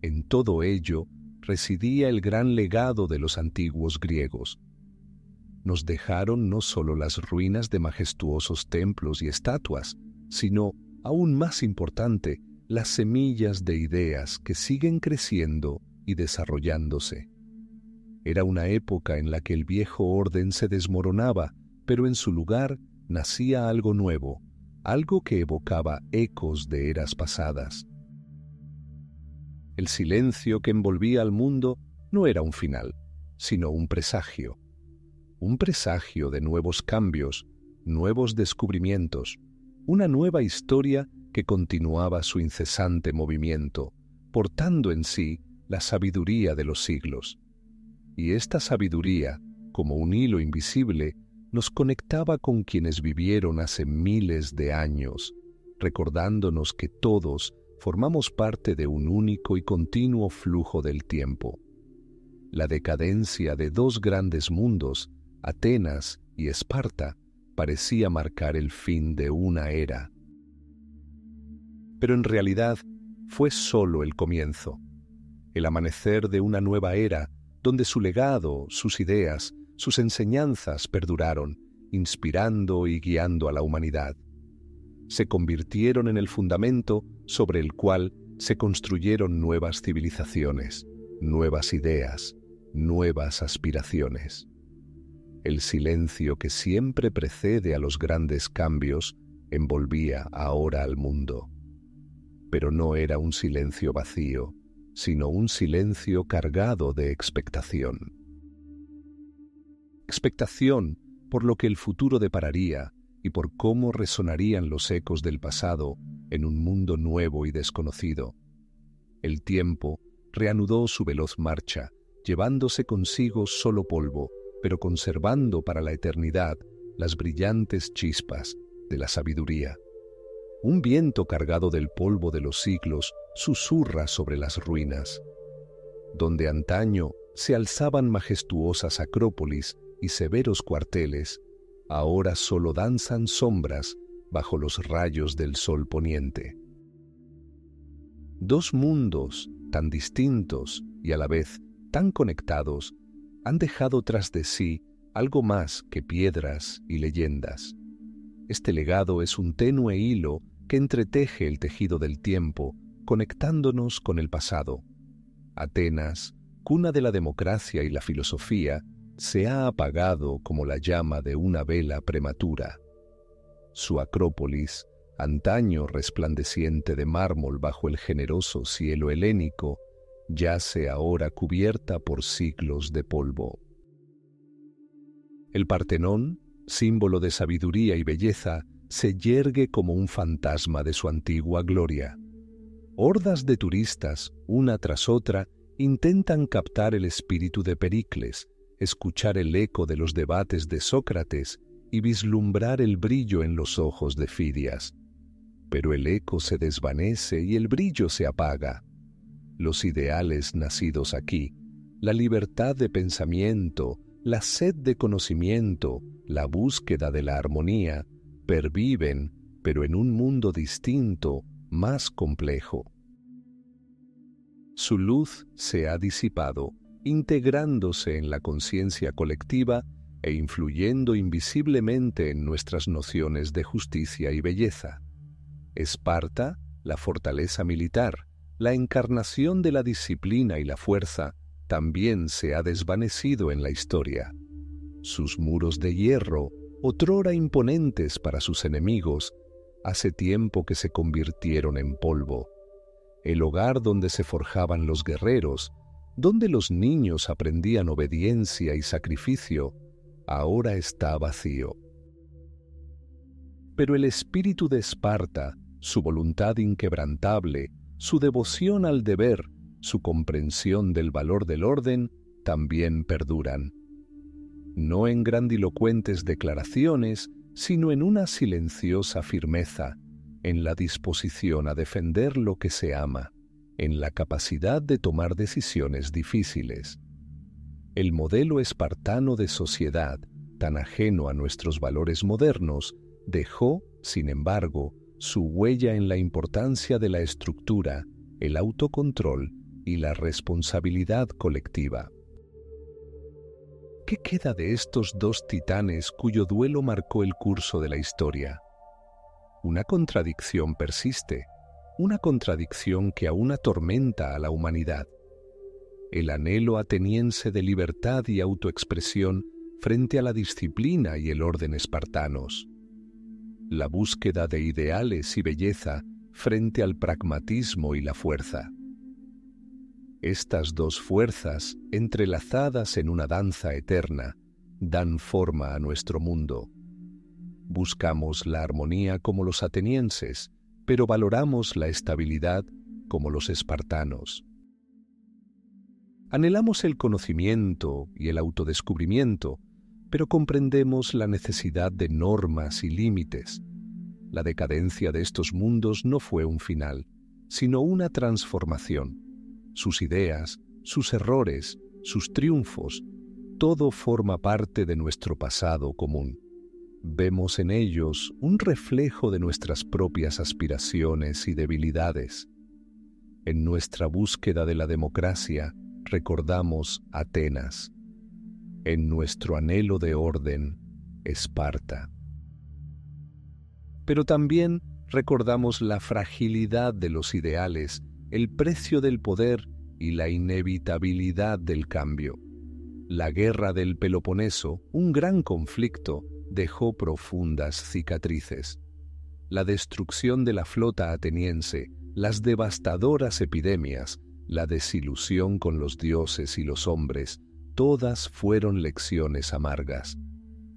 Speaker 1: en todo ello residía el gran legado de los antiguos griegos. Nos dejaron no solo las ruinas de majestuosos templos y estatuas, sino, aún más importante, las semillas de ideas que siguen creciendo y desarrollándose. Era una época en la que el viejo orden se desmoronaba, pero en su lugar nacía algo nuevo, algo que evocaba ecos de eras pasadas. El silencio que envolvía al mundo no era un final, sino un presagio de nuevos cambios, nuevos descubrimientos, una nueva historia que continuaba su incesante movimiento, portando en sí la sabiduría de los siglos. Y esta sabiduría, como un hilo invisible, nos conectaba con quienes vivieron hace miles de años, recordándonos que todos formamos parte de un único y continuo flujo del tiempo. La decadencia de dos grandes mundos, Atenas y Esparta, parecía marcar el fin de una era. Pero en realidad fue solo el comienzo, el amanecer de una nueva era donde su legado, sus ideas, sus enseñanzas perduraron, inspirando y guiando a la humanidad. Se convirtieron en el fundamento sobre el cual se construyeron nuevas civilizaciones, nuevas ideas, nuevas aspiraciones. El silencio que siempre precede a los grandes cambios envolvía ahora al mundo. Pero no era un silencio vacío, sino un silencio cargado de expectación. expectación por lo que el futuro depararía y por cómo resonarían los ecos del pasado en un mundo nuevo y desconocido. El tiempo reanudó su veloz marcha, llevándose consigo solo polvo, pero conservando para la eternidad las brillantes chispas de la sabiduría. Un viento cargado del polvo de los siglos susurra sobre las ruinas. Donde antaño se alzaban majestuosas acrópolis y severos cuarteles, ahora solo danzan sombras bajo los rayos del sol poniente. Dos mundos tan distintos y a la vez tan conectados han dejado tras de sí algo más que piedras y leyendas. Este legado es un tenue hilo que entreteje el tejido del tiempo, conectándonos con el pasado. Atenas, cuna de la democracia y la filosofía, se ha apagado como la llama de una vela prematura. Su acrópolis, antaño resplandeciente de mármol bajo el generoso cielo helénico, yace ahora cubierta por siglos de polvo. El Partenón, símbolo de sabiduría y belleza, se yergue como un fantasma de su antigua gloria. Hordas de turistas, una tras otra, intentan captar el espíritu de Pericles, escuchar el eco de los debates de Sócrates y vislumbrar el brillo en los ojos de Fidias. Pero el eco se desvanece y el brillo se apaga. Los ideales nacidos aquí, la libertad de pensamiento, la sed de conocimiento, la búsqueda de la armonía, perviven, pero en un mundo distinto, más complejo. Su luz se ha disipado, integrándose en la conciencia colectiva e influyendo invisiblemente en nuestras nociones de justicia y belleza. Esparta, la fortaleza militar, la encarnación de la disciplina y la fuerza, también se ha desvanecido en la historia. Sus muros de hierro, otrora imponentes para sus enemigos, hace tiempo que se convirtieron en polvo. El hogar donde se forjaban los guerreros, donde los niños aprendían obediencia y sacrificio, ahora está vacío. Pero el espíritu de Esparta, su voluntad inquebrantable, su devoción al deber, su comprensión del valor del orden, también perduran. No en grandilocuentes declaraciones, sino en una silenciosa firmeza, en la disposición a defender lo que se ama, en la capacidad de tomar decisiones difíciles. El modelo espartano de sociedad, tan ajeno a nuestros valores modernos, dejó, sin embargo, su huella en la importancia de la estructura, el autocontrol y la responsabilidad colectiva. ¿Qué queda de estos dos titanes cuyo duelo marcó el curso de la historia? Una contradicción persiste, una contradicción que aún atormenta a la humanidad. El anhelo ateniense de libertad y autoexpresión frente a la disciplina y el orden espartanos. La búsqueda de ideales y belleza frente al pragmatismo y la fuerza. Estas dos fuerzas, entrelazadas en una danza eterna, dan forma a nuestro mundo. Buscamos la armonía como los atenienses, pero valoramos la estabilidad como los espartanos. Anhelamos el conocimiento y el autodescubrimiento, pero comprendemos la necesidad de normas y límites. La decadencia de estos mundos no fue un final, sino una transformación. Sus ideas, sus errores, sus triunfos, todo forma parte de nuestro pasado común. Vemos en ellos un reflejo de nuestras propias aspiraciones y debilidades. En nuestra búsqueda de la democracia, recordamos Atenas. En nuestro anhelo de orden, Esparta. Pero también recordamos la fragilidad de los ideales, el precio del poder y la inevitabilidad del cambio. La guerra del Peloponeso, un gran conflicto, dejó profundas cicatrices. La destrucción de la flota ateniense, las devastadoras epidemias, la desilusión con los dioses y los hombres, todas fueron lecciones amargas.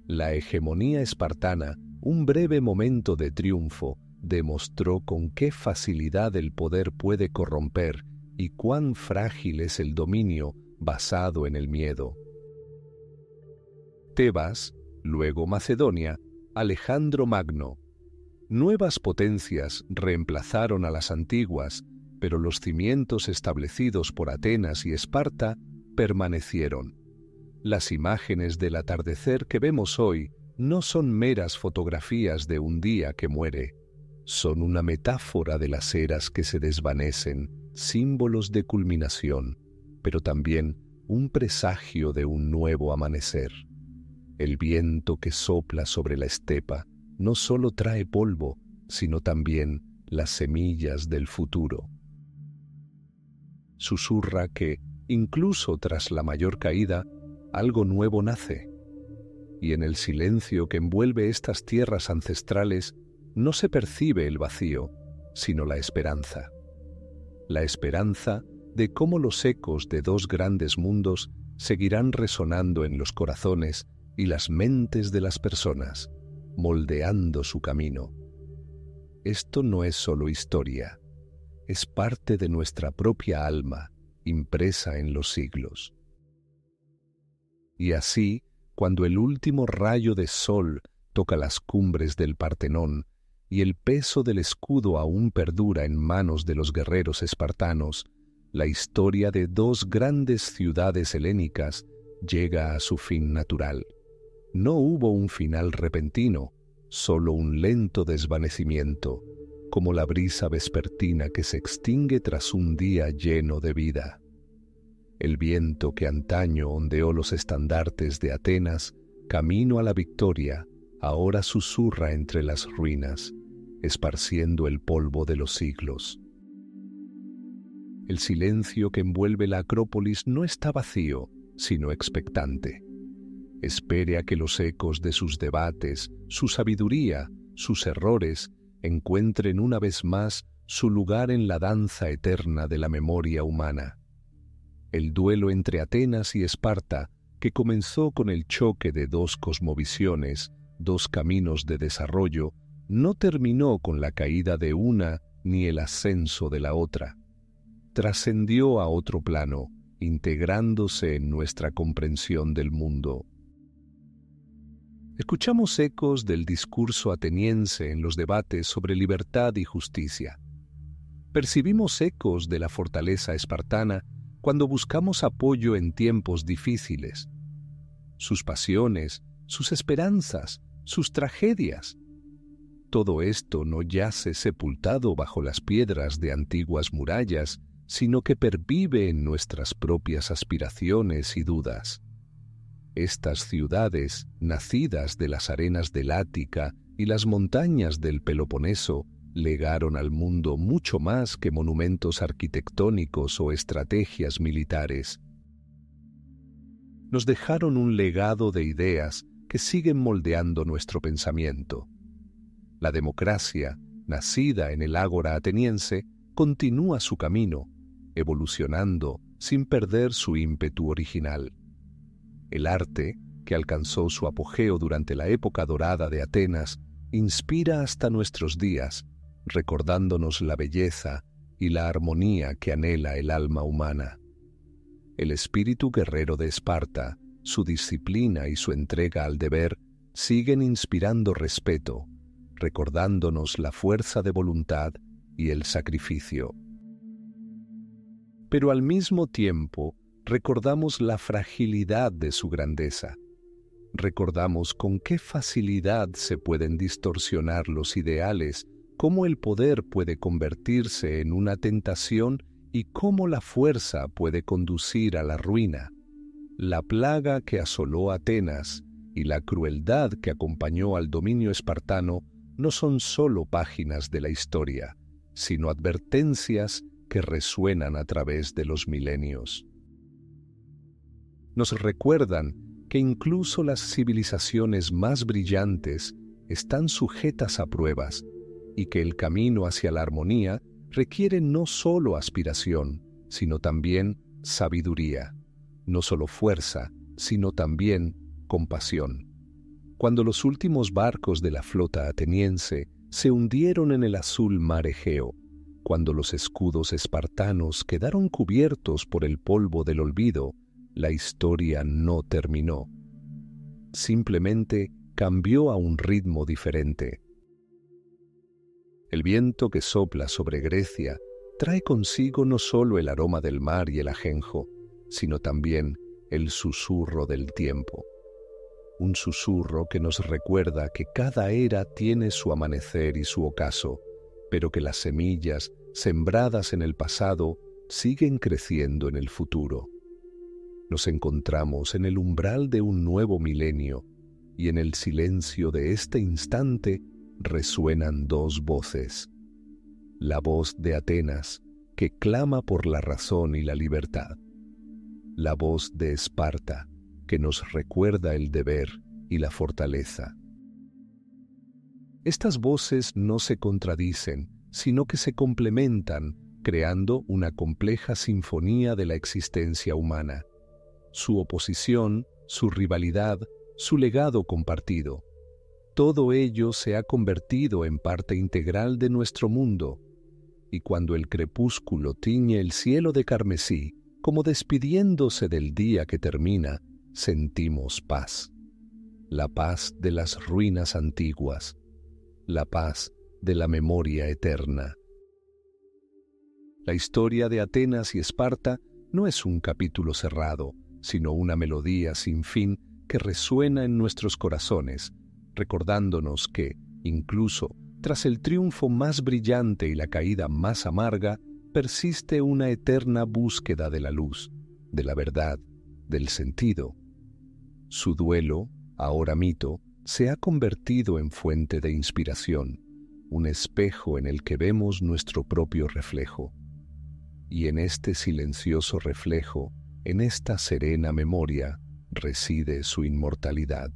Speaker 1: La hegemonía espartana, un breve momento de triunfo, demostró con qué facilidad el poder puede corromper y cuán frágil es el dominio basado en el miedo. Tebas, luego Macedonia, Alejandro Magno. Nuevas potencias reemplazaron a las antiguas, pero los cimientos establecidos por Atenas y Esparta permanecieron. Las imágenes del atardecer que vemos hoy no son meras fotografías de un día que muere, son una metáfora de las eras que se desvanecen, símbolos de culminación, pero también un presagio de un nuevo amanecer. El viento que sopla sobre la estepa no solo trae polvo, sino también las semillas del futuro. Susurra que, incluso tras la mayor caída, algo nuevo nace. Y en el silencio que envuelve estas tierras ancestrales no se percibe el vacío, sino la esperanza. La esperanza de cómo los ecos de dos grandes mundos seguirán resonando en los corazones y las mentes de las personas, moldeando su camino. Esto no es solo historia, es parte de nuestra propia alma, impresa en los siglos. Y así, cuando el último rayo de sol toca las cumbres del Partenón y el peso del escudo aún perdura en manos de los guerreros espartanos, la historia de dos grandes ciudades helénicas llega a su fin natural. No hubo un final repentino, solo un lento desvanecimiento, como la brisa vespertina que se extingue tras un día lleno de vida. El viento que antaño ondeó los estandartes de Atenas, camino a la victoria, ahora susurra entre las ruinas, esparciendo el polvo de los siglos. El silencio que envuelve la Acrópolis no está vacío, sino expectante. Espere a que los ecos de sus debates, su sabiduría, sus errores, encuentren una vez más su lugar en la danza eterna de la memoria humana. El duelo entre Atenas y Esparta, que comenzó con el choque de dos cosmovisiones, dos caminos de desarrollo, no terminó con la caída de una ni el ascenso de la otra. Trascendió a otro plano, integrándose en nuestra comprensión del mundo. Escuchamos ecos del discurso ateniense en los debates sobre libertad y justicia. Percibimos ecos de la fortaleza espartana cuando buscamos apoyo en tiempos difíciles. Sus pasiones, sus esperanzas, sus tragedias. Todo esto no yace sepultado bajo las piedras de antiguas murallas, sino que pervive en nuestras propias aspiraciones y dudas. Estas ciudades, nacidas de las arenas del Ática y las montañas del Peloponeso, legaron al mundo mucho más que monumentos arquitectónicos o estrategias militares. Nos dejaron un legado de ideas que siguen moldeando nuestro pensamiento. La democracia, nacida en el ágora ateniense, continúa su camino, evolucionando sin perder su ímpetu original. El arte, que alcanzó su apogeo durante la época dorada de Atenas, inspira hasta nuestros días, recordándonos la belleza y la armonía que anhela el alma humana. El espíritu guerrero de Esparta, su disciplina y su entrega al deber siguen inspirando respeto, recordándonos la fuerza de voluntad y el sacrificio. Pero al mismo tiempo, recordamos la fragilidad de su grandeza. Recordamos con qué facilidad se pueden distorsionar los ideales, cómo el poder puede convertirse en una tentación y cómo la fuerza puede conducir a la ruina. La plaga que asoló Atenas y la crueldad que acompañó al dominio espartano no son solo páginas de la historia, sino advertencias que resuenan a través de los milenios. Nos recuerdan que incluso las civilizaciones más brillantes están sujetas a pruebas y que el camino hacia la armonía requiere no solo aspiración, sino también sabiduría, no solo fuerza, sino también compasión. Cuando los últimos barcos de la flota ateniense se hundieron en el azul mar Egeo, cuando los escudos espartanos quedaron cubiertos por el polvo del olvido, la historia no terminó. Simplemente cambió a un ritmo diferente. El viento que sopla sobre Grecia trae consigo no solo el aroma del mar y el ajenjo, sino también el susurro del tiempo. Un susurro que nos recuerda que cada era tiene su amanecer y su ocaso, pero que las semillas sembradas en el pasado siguen creciendo en el futuro. Nos encontramos en el umbral de un nuevo milenio y en el silencio de este instante resuenan dos voces. La voz de Atenas, que clama por la razón y la libertad. La voz de Esparta, que nos recuerda el deber y la fortaleza. Estas voces no se contradicen, sino que se complementan, creando una compleja sinfonía de la existencia humana. Su oposición, su rivalidad, su legado compartido. Todo ello se ha convertido en parte integral de nuestro mundo, y cuando el crepúsculo tiñe el cielo de carmesí, como despidiéndose del día que termina, sentimos paz. La paz de las ruinas antiguas, la paz de la memoria eterna. La historia de Atenas y Esparta no es un capítulo cerrado, sino una melodía sin fin que resuena en nuestros corazones, recordándonos que, incluso tras el triunfo más brillante y la caída más amarga, persiste una eterna búsqueda de la luz, de la verdad, del sentido. Su duelo, ahora mito, se ha convertido en fuente de inspiración, un espejo en el que vemos nuestro propio reflejo. Y en este silencioso reflejo, en esta serena memoria, reside su inmortalidad.